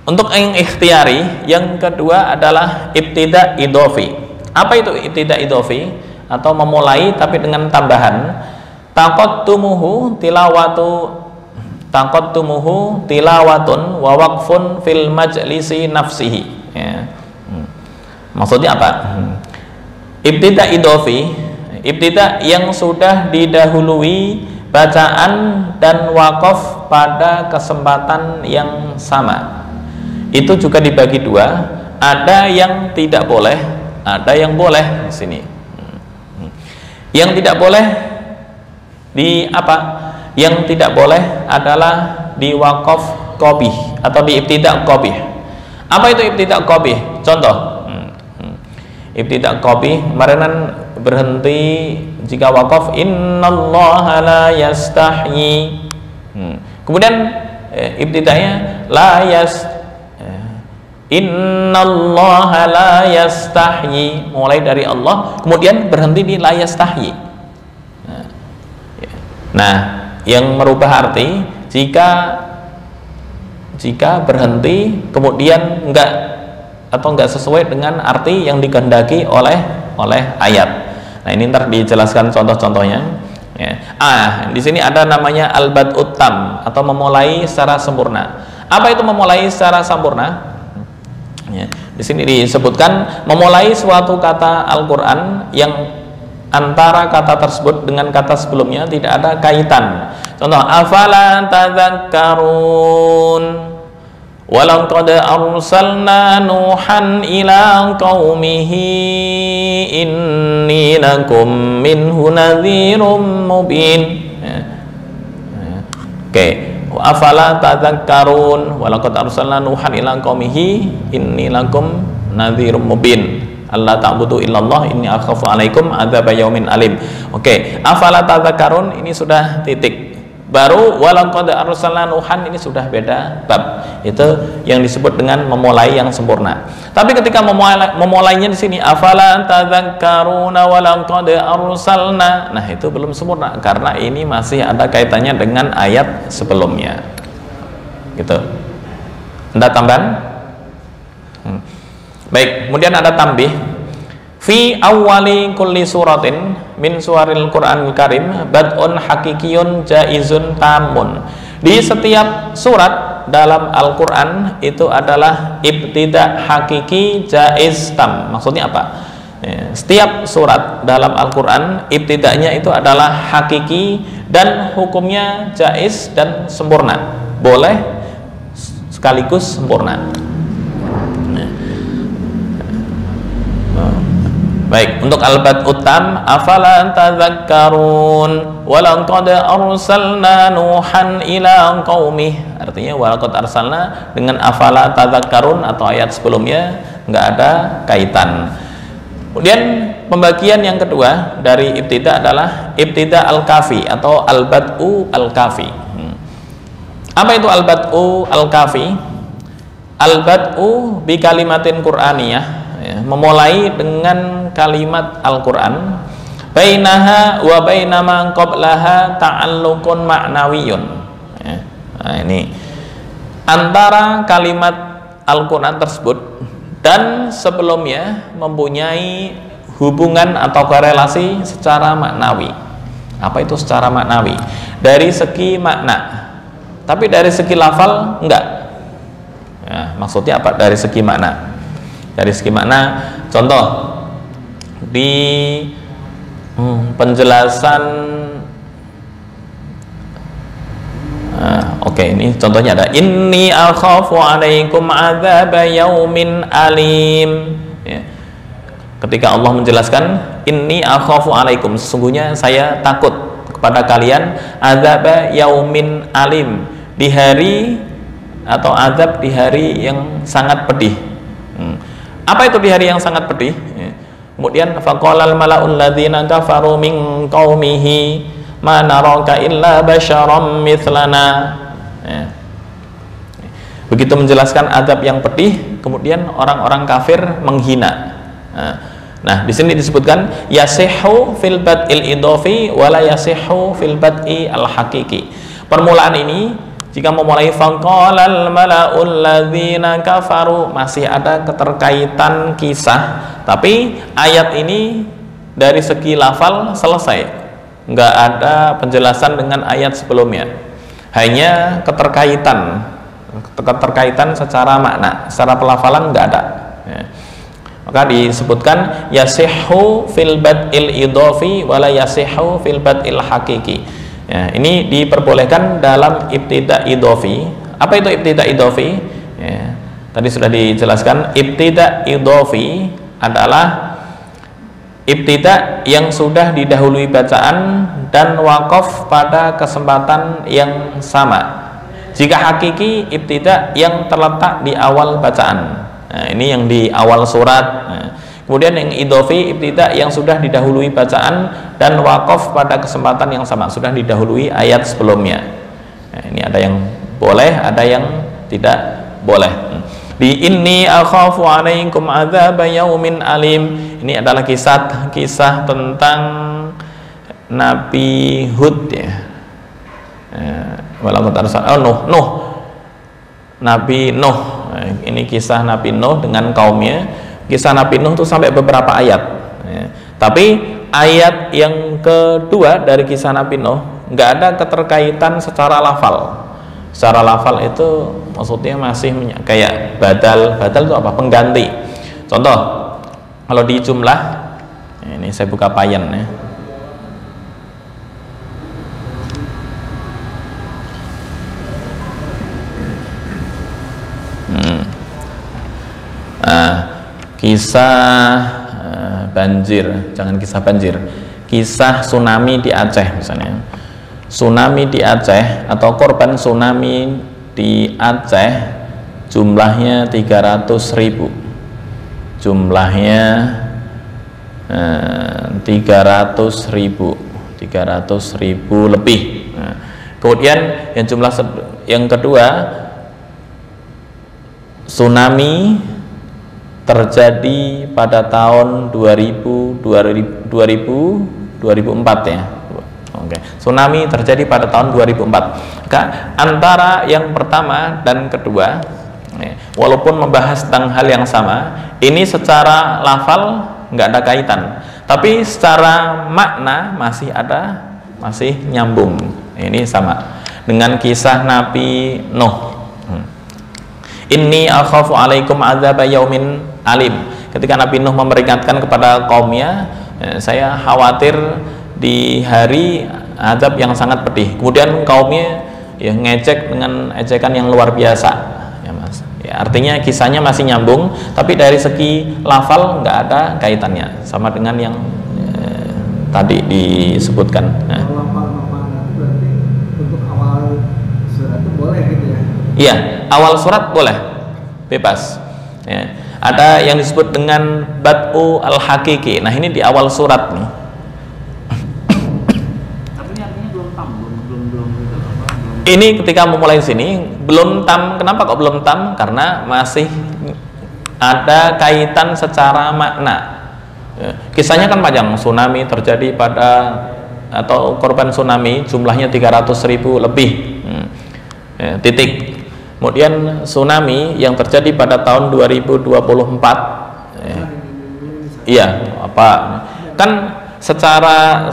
S2: Untuk yang ikhtiyari, yang kedua adalah ibtida idhofi. Apa itu ibtida idhofi? Atau memulai tapi dengan tambahan. Taqaddumuhu tilawatun wa waqfun fil majlisi nafsihi. Ya. Maksudnya apa? Ibtida idhofi, ibtida yang sudah didahului bacaan dan waqaf pada kesempatan yang sama. Itu juga dibagi 2, ada yang tidak boleh, ada yang boleh di sini. Yang tidak boleh di apa? Yang tidak boleh adalah di waqaf qabih atau di ibtida qabih. Apa itu ibtida qabih? Contoh, ibtida qabih kemarin kan berhenti jika waqaf innallaha la yastahyi. Kemudian ibtidanya la innallaha la yastahyi, mulai dari Allah kemudian berhenti di la yastahyi. Nah, yang merubah arti jika berhenti kemudian enggak sesuai dengan arti yang dikehendaki oleh ayat. Nah, ini ntar dijelaskan contoh-contohnya. Ya. Di sini ada namanya al-bad'ut tam atau memulai secara sempurna. Apa itu memulai secara sempurna? Ya, di sini disebutkan memulai suatu kata Al-Quran yang antara kata tersebut dengan kata sebelumnya tidak ada kaitan. Contoh, afala tadzakkarun, walaqad arsalna nuhan ila qaumihi inni lakum minhu nadhirum mubin. Oke, afala tadzakkarun walaqad arsalna nuhan ila qaumihi inni lakum nadhirum mubin alla ta'budu illallah inni akhafu alaikum adzab yaumin alim. Oke, afala tadzakkarun ini sudah titik. Baru walaqad arsalna nuhan ini sudah beda bab. Itu yang disebut dengan memulai yang sempurna. Tapi ketika memulainya di sini afala tadzakkaruna walaqad arsalna, nah itu belum sempurna karena ini masih ada kaitannya dengan ayat sebelumnya. Gitu. Ada tambahan? Baik, kemudian ada tambih. Fi awwali kulli suratin min suwaril Qur'anil Karim bad'un hakikiyun jaizun tamun. Di setiap surat dalam Al-Qur'an itu adalah ibtida hakiki jaiz tam. Maksudnya apa? Setiap surat dalam Al-Qur'an ibtidanya itu adalah hakiki dan hukumnya jaiz dan sempurna. Boleh sekaligus sempurna. Baik, untuk al-bad'ut tam afala tadzakkarun walaqad arsalna nuhan ila qaumih. Artinya walaqad arsalna dengan afala tadzakkarun atau ayat sebelumnya enggak ada kaitan. Kemudian pembagian yang kedua dari ibtida adalah ibtida al-kafi atau al-bad'u al-kafi. Apa itu al-bad'u al-kafi? Al-bad'u bi kalimatin qur'aniyah, memulai dengan kalimat Al-Quran, bainaha wa bainama qablaha ta'alluqun ma'nawiyun. Nah, ini antara kalimat Al-Quran tersebut dan sebelumnya mempunyai hubungan atau korelasi secara maknawi. Apa itu secara maknawi? Dari segi makna, tapi dari segi lafal enggak. Ya, maksudnya apa dari segi makna? Dari segi makna, contoh di penjelasan ini contohnya ada inni akhafu alaikum adzab yaumin alim. Ya. Ketika Allah menjelaskan inni akhafu alaikum, sesungguhnya saya takut kepada kalian adzab yaumin alim, di hari atau azab di hari yang sangat pedih. Apa itu di hari yang sangat pedih? Kemudian faqalal mala'ul ladzina kafaru min qaumihi ma naraka illa basyaram mithlana. Begitu menjelaskan azab yang pedih, kemudian orang-orang kafir menghina. Nah, di sini disebutkan yasihhu fil bad'il idofi wala yasihhu fil bad'i al haqiqi. Permulaan ini jika memulai faqalal mala'ul ladzina kafaru masih ada keterkaitan kisah, tapi ayat ini dari segi lafal selesai, nggak ada penjelasan dengan ayat sebelumnya, hanya keterkaitan secara makna, secara pelafalan nggak ada. Maka disebutkan yasihhu fil bad'il idofi wala yasihhu fil bad'il haqiqi. Ya, ini diperbolehkan dalam ibtida idofi. Apa itu ibtida idofi? Ya, tadi sudah dijelaskan. Ibtida idofi adalah ibtida yang sudah didahului bacaan dan wakaf pada kesempatan yang sama. Jika hakiki, ibtida yang terletak di awal bacaan. Nah, ini yang di awal surat. Nah, kemudian yang idofi, ibtida yang sudah didahului bacaan dan wakaf pada kesempatan yang sama, sudah didahului ayat sebelumnya. Nah, ini ada yang boleh, ada yang tidak boleh. Di inni akhafu alaikum adzab yaumin alim. Ini adalah kisah tentang Nabi Hud, ya. Nuh. Nabi Nuh. Ini kisah Nabi Nuh dengan kaumnya. Kisah Nabi Nuh itu sampai beberapa ayat. Tapi ayat yang kedua dari kisah Nabi Nuh nggak ada keterkaitan secara lafal. Secara lafal itu maksudnya masih kayak badal itu apa? Pengganti. Contoh, kalau di jumlah, ini saya buka payan ya. kisah banjir, jangan kisah banjir, kisah tsunami di Aceh misalnya. Tsunami di Aceh atau korban tsunami di Aceh jumlahnya 300.000, jumlahnya 300.000 lebih. Nah, kemudian yang kedua, tsunami terjadi pada tahun 2004 ya. Oke. Tsunami terjadi pada tahun 2004. Maka antara yang pertama dan kedua, walaupun membahas tentang hal yang sama, ini secara lafal nggak ada kaitan, tapi secara makna masih nyambung. Ini sama dengan kisah Nabi Nuh. Inni akhafu alaikum adzab yaumin alim. Ketika Nabi Nuh memperingatkan kepada kaumnya, saya khawatir di hari azab yang sangat pedih. Kemudian kaumnya ya ngecek dengan ejekan yang luar biasa, ya Mas. Ya, artinya kisahnya masih nyambung, tapi dari segi lafal nggak ada kaitannya sama dengan yang tadi disebutkan. Nah.
S3: Berarti untuk awal surat itu boleh gitu ya?
S2: Iya, awal surat boleh, bebas. Ya. Ada yang disebut dengan bad'u al-hakiki. Nah, ini di awal surat nih.
S3: Tapi ini artinya belum tam, belum.
S2: Ini ketika memulai sini belum tam. Kenapa kok belum tam? Karena masih ada kaitan secara makna. Ya. Kisahnya kan panjang. Tsunami terjadi atau korban tsunami jumlahnya 300.000 lebih. Ya, titik. Kemudian tsunami yang terjadi pada tahun 2024, iya apa? Kan secara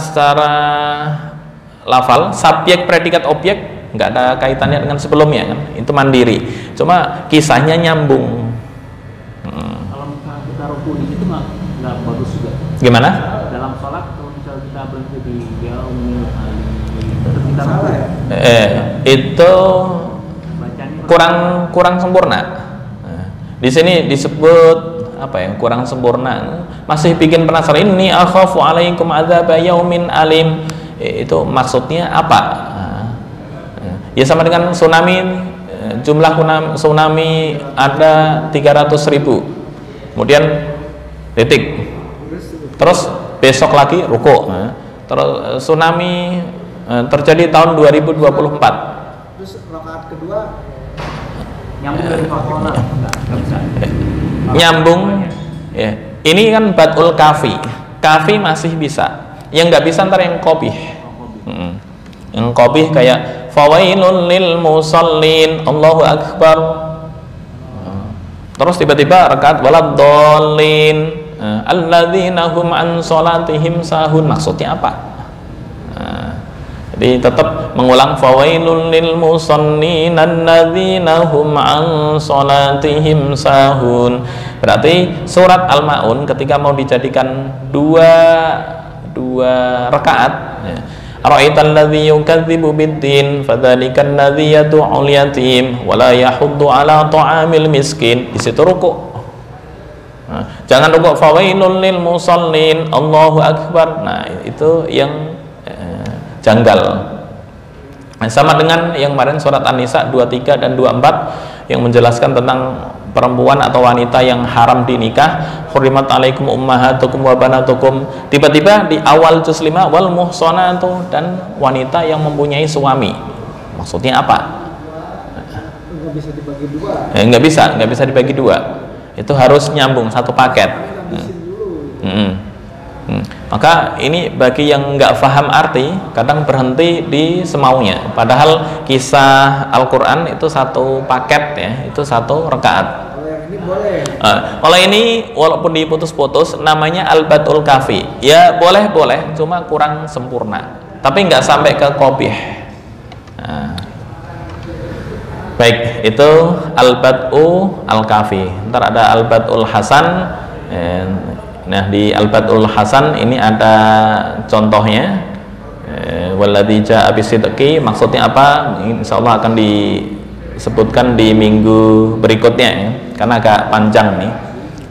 S2: lafal subjek predikat objek nggak ada kaitannya dengan sebelumnya kan? Itu mandiri. Cuma kisahnya nyambung.
S3: Kalau misalnya kita ruku di situ nggak bagus juga.
S2: Gimana?
S3: Dalam sholat kalau misalnya kita berhenti di yaumil alim, kita ruku.
S2: Itu kurang sempurna. Nah, di sini disebut apa ya? Kurang sempurna. Masih bikin penasaran. Ini akhafu alaikum adzab yaumin alim. Itu maksudnya apa? Ya sama dengan tsunami. Jumlah tsunami ada 300.000. Kemudian titik. Terus besok lagi ruku. Terus tsunami terjadi tahun 2024.
S3: Terus rakaat kedua nyambung dari fakola nggak bisa.
S2: Nyambung ya. Ini kan badul kafi masih bisa. Yang nggak bisa ntar yang qabih. Yang qabih kayak fawailul lil musallin, Allahu akbar. Terus tiba-tiba rakaat waladdallin, alladzina hum an salatihim sahun. Maksudnya apa? Jadi tetap mengulang fawailul lil musallin alladzina hum an salatihim sahun. Berarti surat Al-Maun ketika mau dijadikan dua rakaat, ara'aital ladzi yukadzibu biddin fadzalikan ladzi yad'ul yatim wa la yahuddu ala ta'amil miskin. Di situ ruku. Jangan ruku fawailul lil musallin, Allahu akbar. Nah, itu yang janggal. Nah, sama dengan yang kemarin surat An-Nisa 23 dan 24 yang menjelaskan tentang perempuan atau wanita yang haram dinikah. Hurrimat alaikum ummahatukum wa banatukum. Tiba-tiba di awal juz 5 wal muhsanatu, dan wanita yang mempunyai suami. Maksudnya apa?
S3: Nggak bisa dibagi dua.
S2: Nggak bisa dibagi dua. Itu harus nyambung satu paket. Maka ini bagi yang nggak paham arti, kadang berhenti di semaunya. Padahal kisah Al-Quran itu satu paket ya, itu satu rakaat.
S3: Kalau yang ini boleh.
S2: Kalau ini walaupun diputus-putus, namanya al-bad'ul kafi. Ya boleh, cuma kurang sempurna. Tapi nggak sampai ke qabih. Nah, baik, itu al-bad'u al-kafi. Ntar ada al-bad'ul hasan. Nah, di Al-Bad'ul Hasan ini ada contohnya. Walladzi jaa'a bisidqi, maksudnya apa? Insyaallah akan disebutkan di minggu berikutnya ya, karena agak panjang nih.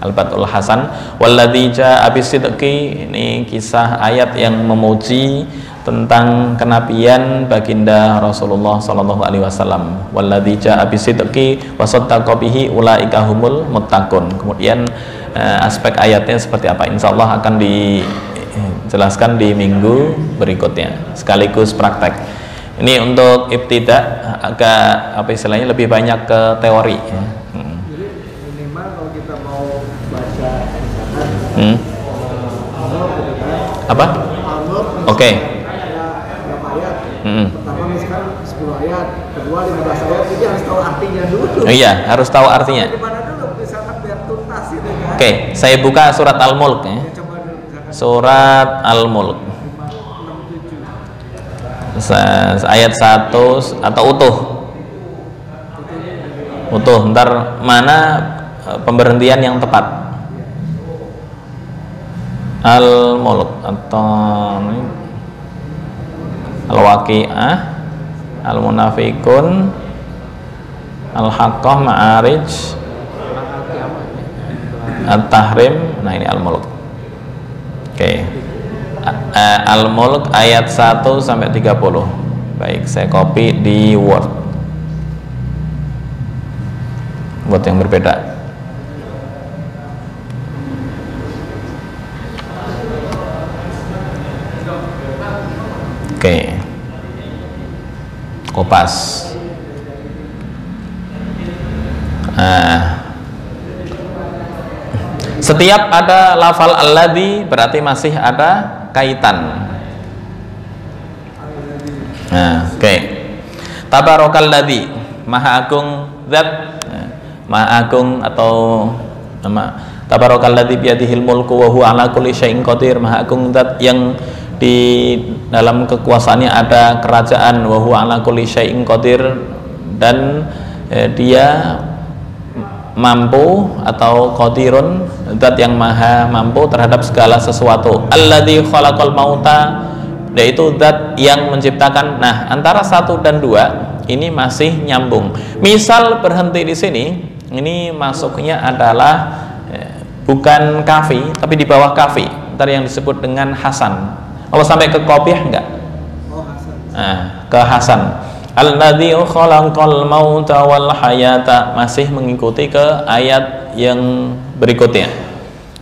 S2: Al-Batul Hasan. Walladzi jaa'a bisidqi, ini kisah ayat yang memuji tentang kenabian baginda Rasulullah sallallahu alaihi wasallam. Walladzi jaa'a bisidqi wa saddaqa bihi ulaika humul muttaqun. Kemudian aspek ayatnya seperti apa, insyaallah akan dijelaskan di minggu berikutnya sekaligus praktek. Ini untuk ibtida agak apa istilahnya lebih banyak ke teori ya.
S4: Jadi minimal kalau kita mau baca
S2: Apa? Oke.
S4: Berapa ayat? Pertama misalkan 10 ayat, kedua 15 ayat, jadi harus tahu artinya dulu.
S2: Iya, harus tahu artinya.
S4: Gimana dulu misalkan biar tuntas itu kan.
S2: Oke, saya buka surat Al-Mulk ya.
S4: Coba dulu misalkan
S2: Surat Al-Mulk.
S4: 5, 6, 7.
S2: Ayat 1 atau utuh. Ntar mana pemberhentian yang tepat? Al-Mulk atau Al-Waqi'ah, Al-Munafikun, Al-Haqqah, Ma'arij, At-Tahrim. Nah ini Al-Mulk. Oke. Al-Mulk ayat 1 sampai 30. Baik, saya copy di Word yang berbeda. Oke. Kopas. Setiap ada lafal alladzi berarti masih ada kaitan. Oke. Tabarakalladzi, Maha Agung Zat, Maha Agung atau nama Tabarakalladzi biyadihil mulku wa huwa ala kulli syai'in qadir. Maha Agung Zat yang di dalam kekuasaannya ada kerajaan, wa huwa ala kulli syai'in qadir, dan dia mampu atau qadirun, zat yang maha mampu terhadap segala sesuatu. Alladzi khalaqal mauta, yaitu zat yang menciptakan. Nah, antara 1 dan 2 ini masih nyambung. Misal berhenti di sini, ini masuknya adalah bukan kafi tapi di bawah kafi, ntar yang disebut dengan hasan. Kalau sampai ke qobih enggak?
S4: Oh, Hasan.
S2: Ke hasan. Alladzi khalaqal mauta wal hayata, masih mengikuti ke ayat yang berikutnya.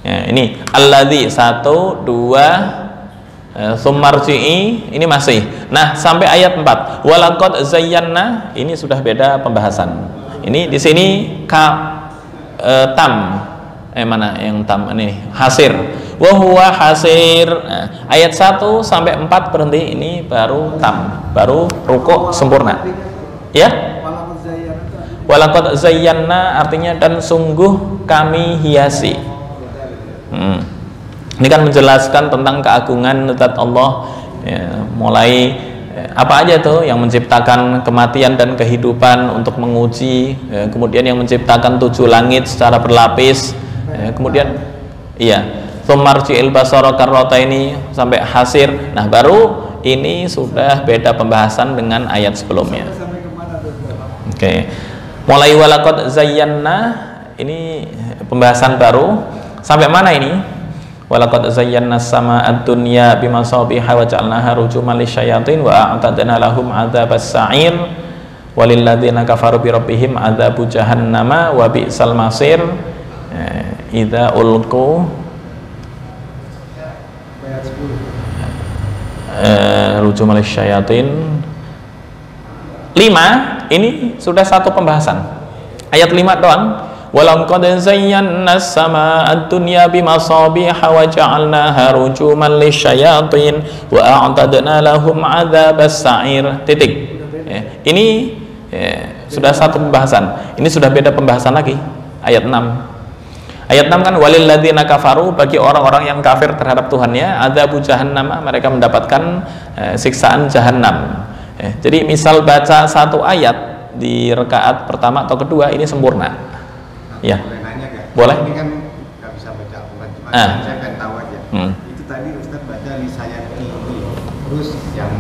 S2: Ya, ini alladzi 1 2 sumarji'i, ini masih. Nah, sampai ayat 4. Walaqad zayyana, ini sudah beda pembahasan. Ini di sini tam. Mana yang tam ini? Hasir. Wa huwa hasir. Nah, ayat 1 sampai 4 berhenti, ini baru tam, baru rukuk sempurna. Ya? Walaqad zayyana artinya dan sungguh kami hiasi. Ini kan menjelaskan tentang keagungan zat Allah ya, mulai apa aja tuh yang menciptakan kematian dan kehidupan untuk menguji ya, kemudian yang menciptakan 7 langit secara berlapis ya, kemudian iya Tsummarji'il basara karrataini sampai hasir. Nah, baru ini sudah beda pembahasan dengan ayat sebelumnya. Oke. Mulai walaqad zayyana ini pembahasan baru. Sampai mana ini? Walaqad zayyana as-samaa'a ad-dunya bimasabiha wa ja'alnaha rujuman lisyayatin wa a'tadna lahum 'adzabas sa'ir walil ladzina kafaru bi rabbihim 'adzabu jahannama wa bi'sal masir. Idza ulqu rujuman lisyayatin. 5 ini sudah satu pembahasan. Ayat 5 doang. Walaqad zayyana as-samaa'a ad-dunya bimasabiha wa ja'alnaha rujuman lisyayatin wa a'tadna lahum 'adzabas sa'ir. Titik. Ini sudah satu pembahasan. Ini sudah beda pembahasan lagi. Ayat 6. Ayat 6 kan walil ladzina kafaru, bagi orang-orang yang kafir terhadap Tuhannya, adzabu jahannam, mereka mendapatkan siksaan jahannam. Jadi misal baca satu ayat di rakaat pertama atau kedua ini sempurna. Ya.
S5: Boleh nanya gak?
S2: Boleh.
S5: Ini kan nggak bisa baca Al-Quran, cuma saya pengen tahu aja. Itu tadi Ustaz baca lisayat ini, terus yang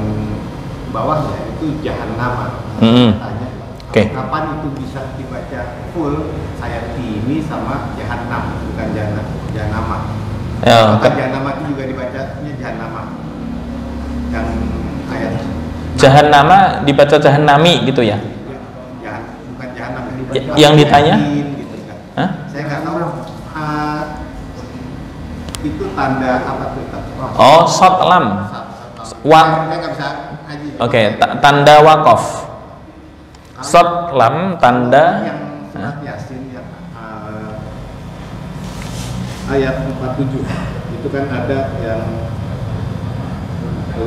S5: bawahnya itu jahannam. Tanya,
S2: Oke.
S5: Kapan itu bisa dibaca full ayat ini sama Jahannam, bukan Jahannama. Maka Jahannama itu juga dibacanya Jahannama. Yang ayat
S2: Jahannama dibaca Jahannami gitu ya?
S5: Bukan Jahannam, dibaca
S2: yang ditanya?
S5: Gitu, kan?
S2: Hah?
S5: Saya nggak tahu. Itu tanda apa tuh?
S2: Oh, shot lam.
S5: Saya nggak bisa haji.
S2: Oke, tanda wakaf. Shot lam tanda
S5: yang surat Yasin yang ayat 47 itu kan ada yang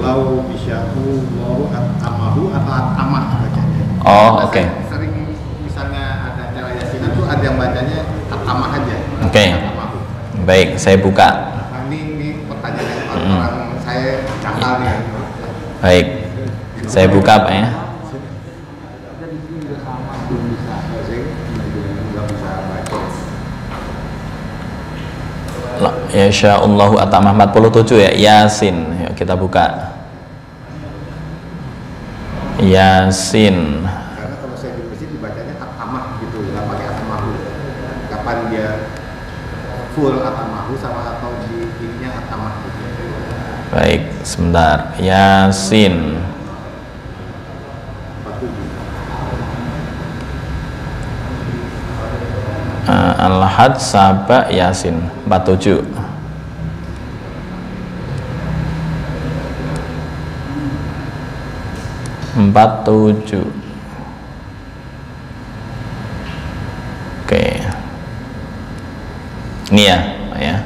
S5: lau bisyahu mau amahu atau amah bacanya.
S2: Oh, oke.
S5: Sering misalnya ada acara Yasin itu ada yang bacanya amah aja.
S2: Oke. Baik, saya buka.
S5: Nah, ini pertanyaan orang saya cakal nih.
S2: Baik, saya buka Pak ya. Ya sya'allahu atamah 47 ya, Yasin. Yuk kita buka Yasin.
S5: Karena kalau saya di masjid dibacanya atamah gitu, nggak pakai atamahu. Kapan dia full atamahu sama atau di ininya atamah gitu.
S2: Baik, sebentar. Yasin. Al-Had, Saba, Yasin 47. Oke. Ini ya, Pak ya.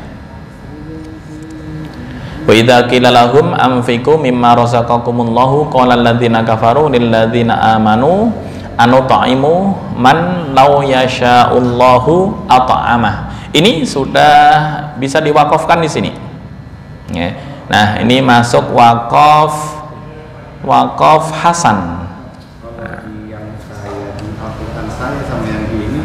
S2: Wa idza qila lahum anfiqu mimma razaqakumullahu qala alladziina kafaru lil ladziina amanu anutaimu man law yasha'ullahu at'amah. Ini sudah bisa diwakafkan di sini. Ya. Nah, ini masuk wakaf hasan.
S5: Kalau di yang saya di Al-Quran saya sama yang di ini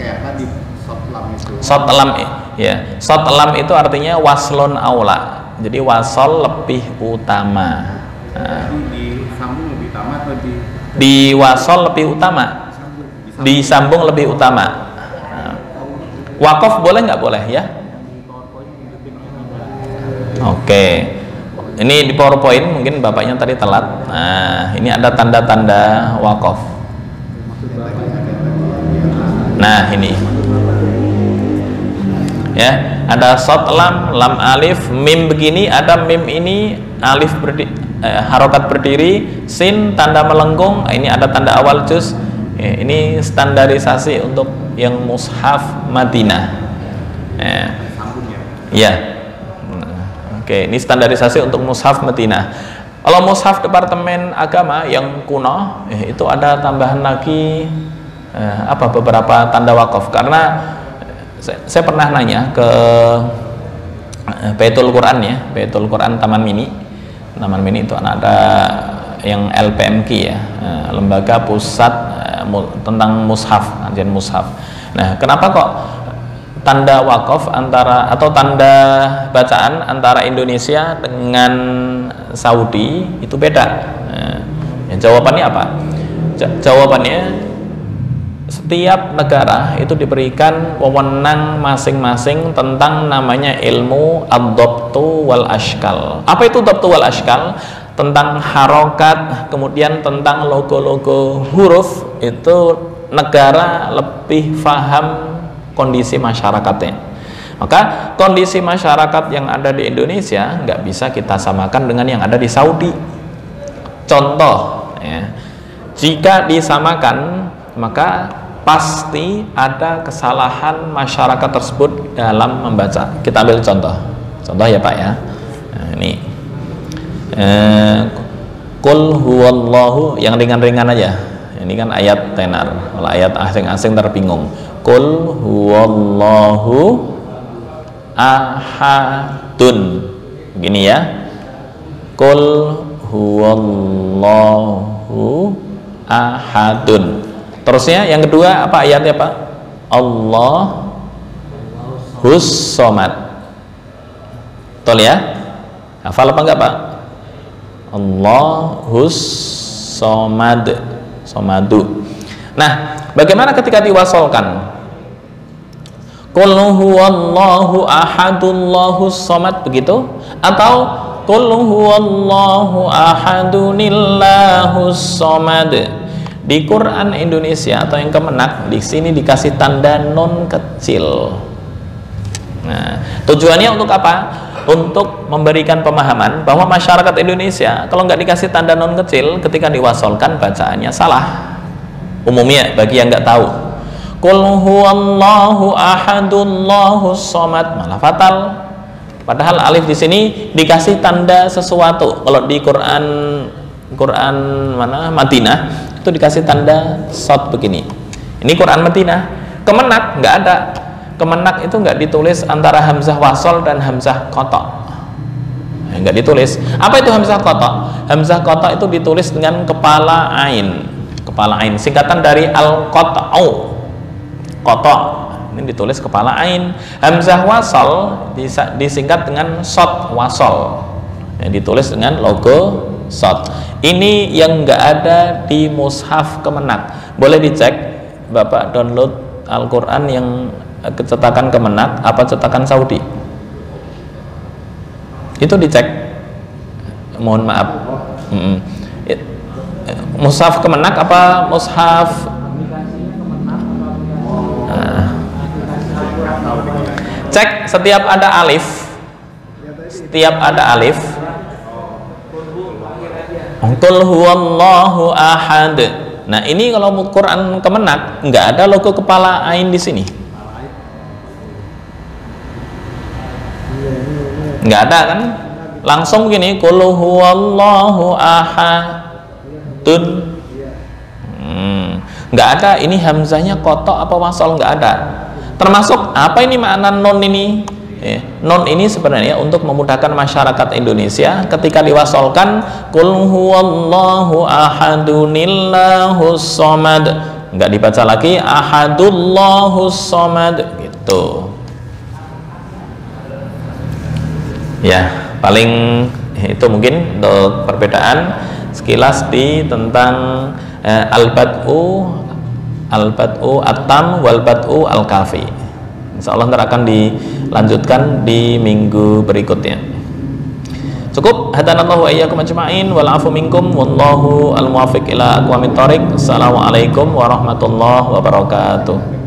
S5: kayak tadi sotlam itu.
S2: Sotlam ya. Sotlam itu artinya waslun aula. Jadi wasol lebih utama. Nah.
S5: Disambung lebih utama atau
S2: di wasol lebih utama, disambung lebih utama. Wakaf boleh nggak boleh ya? Oke, ini di PowerPoint mungkin bapaknya tadi telat. Nah, ini ada tanda-tanda wakaf. Nah, ini ya, ada shot lam, lam alif, mim begini, ada mim ini alif harokat berdiri, sin tanda melengkung, ini ada tanda awal juz. Ya, ini standarisasi untuk yang mushaf Madinah. Ya. Oke, ini standarisasi untuk mushaf Madinah. Kalau mushaf Departemen Agama yang kuno, itu ada tambahan lagi beberapa tanda wakaf. Karena saya pernah nanya ke Baitul Quran ya, Baitul Quran Taman Mini. Taman Mini itu ada yang LPMQ ya, lembaga pusat tentang mushaf, kajian mushaf. Nah, kenapa kok tanda wakaf atau tanda bacaan antara Indonesia dengan Saudi itu beda? Ya, jawabannya apa? Jawabannya setiap negara itu diberikan wewenang masing-masing tentang namanya ilmu ad-dhabtu wal ashkal. Apa itu dhabtu wal ashkal? Tentang harokat, kemudian tentang logo-logo huruf, itu negara lebih paham kondisi masyarakatnya. Maka kondisi masyarakat yang ada di Indonesia nggak bisa kita samakan dengan yang ada di Saudi. Contoh ya, jika disamakan maka pasti ada kesalahan masyarakat tersebut dalam membaca. Kita ambil contoh ya Pak ya. Nah, ini Qul huwallahu, yang ringan-ringan aja. Ini kan ayat tenar. Kalau ayat asing-asing terbingung. Qul huwallahu ahadun. Begini ya. Qul huwallahu ahadun. Terusnya yang kedua apa ayatnya Pak? Allahus somad. Betul ya? Hafal apa enggak Pak? Allahus somad, somadu. Nah, bagaimana ketika diwasolkan? Qul huwallahu ahadullahus samad, begitu? Atau qul huwallahu ahadunillahus samad? Di Quran Indonesia atau yang Kemenak di sini dikasih tanda nun kecil. Nah, tujuannya untuk apa? Untuk memberikan pemahaman bahwa masyarakat Indonesia kalau nggak dikasih tanda nun kecil ketika diwasolkan bacaannya salah. Umumnya bagi yang nggak tahu. Qul huwallahu ahadullahus samad, malah fatal. Padahal alif di sini dikasih tanda sesuatu. Kalau di Quran mana Madinah itu dikasih tanda shad begini. Ini Quran Madinah. Kemenak nggak ada. Kemenak itu nggak ditulis antara hamzah wasol dan hamzah kotok. Nggak ditulis. Apa itu hamzah kotok? Hamzah kotok itu ditulis dengan kepala ain. Kepala ain singkatan dari al-qat'u. Kotok ini ditulis kepala ain. Hamzah wasol disingkat dengan shad wasol, yang ditulis dengan logo shad. Ini yang nggak ada di mushaf Kemenak. Boleh dicek, Bapak download Al-Quran yang cetakan Kemenak apa cetakan Saudi, itu dicek. Mohon maaf, mushaf Kemenak apa mushaf cek setiap ada alif Qul huwallahu ahad. Nah, ini kalau Quran Kemenak nggak ada logo kepala ain di sini, nggak ada kan, langsung gini qul huwallahu ahadun. Nggak ada, ini hamzahnya kotok apa wasol, nggak ada. Termasuk apa ini makna non ini? Non ini sebenarnya untuk memudahkan masyarakat Indonesia ketika diwasolkan qul huwallahu ahadunillahus samad, nggak dibaca lagi ahadullahus samad gitu. Ya, paling itu mungkin untuk perbedaan sekilas di tentang al-bad'u at-tam wal bad'u al-kafi. Insyaallah ntar akan dilanjutkan di minggu berikutnya. Cukup, hadanallahu wa iyyakum ajma'in wal 'afu minkum wallahu al-muwaffiq ila aqwamit thoriq. Assalamualaikum warahmatullahi wabarakatuh.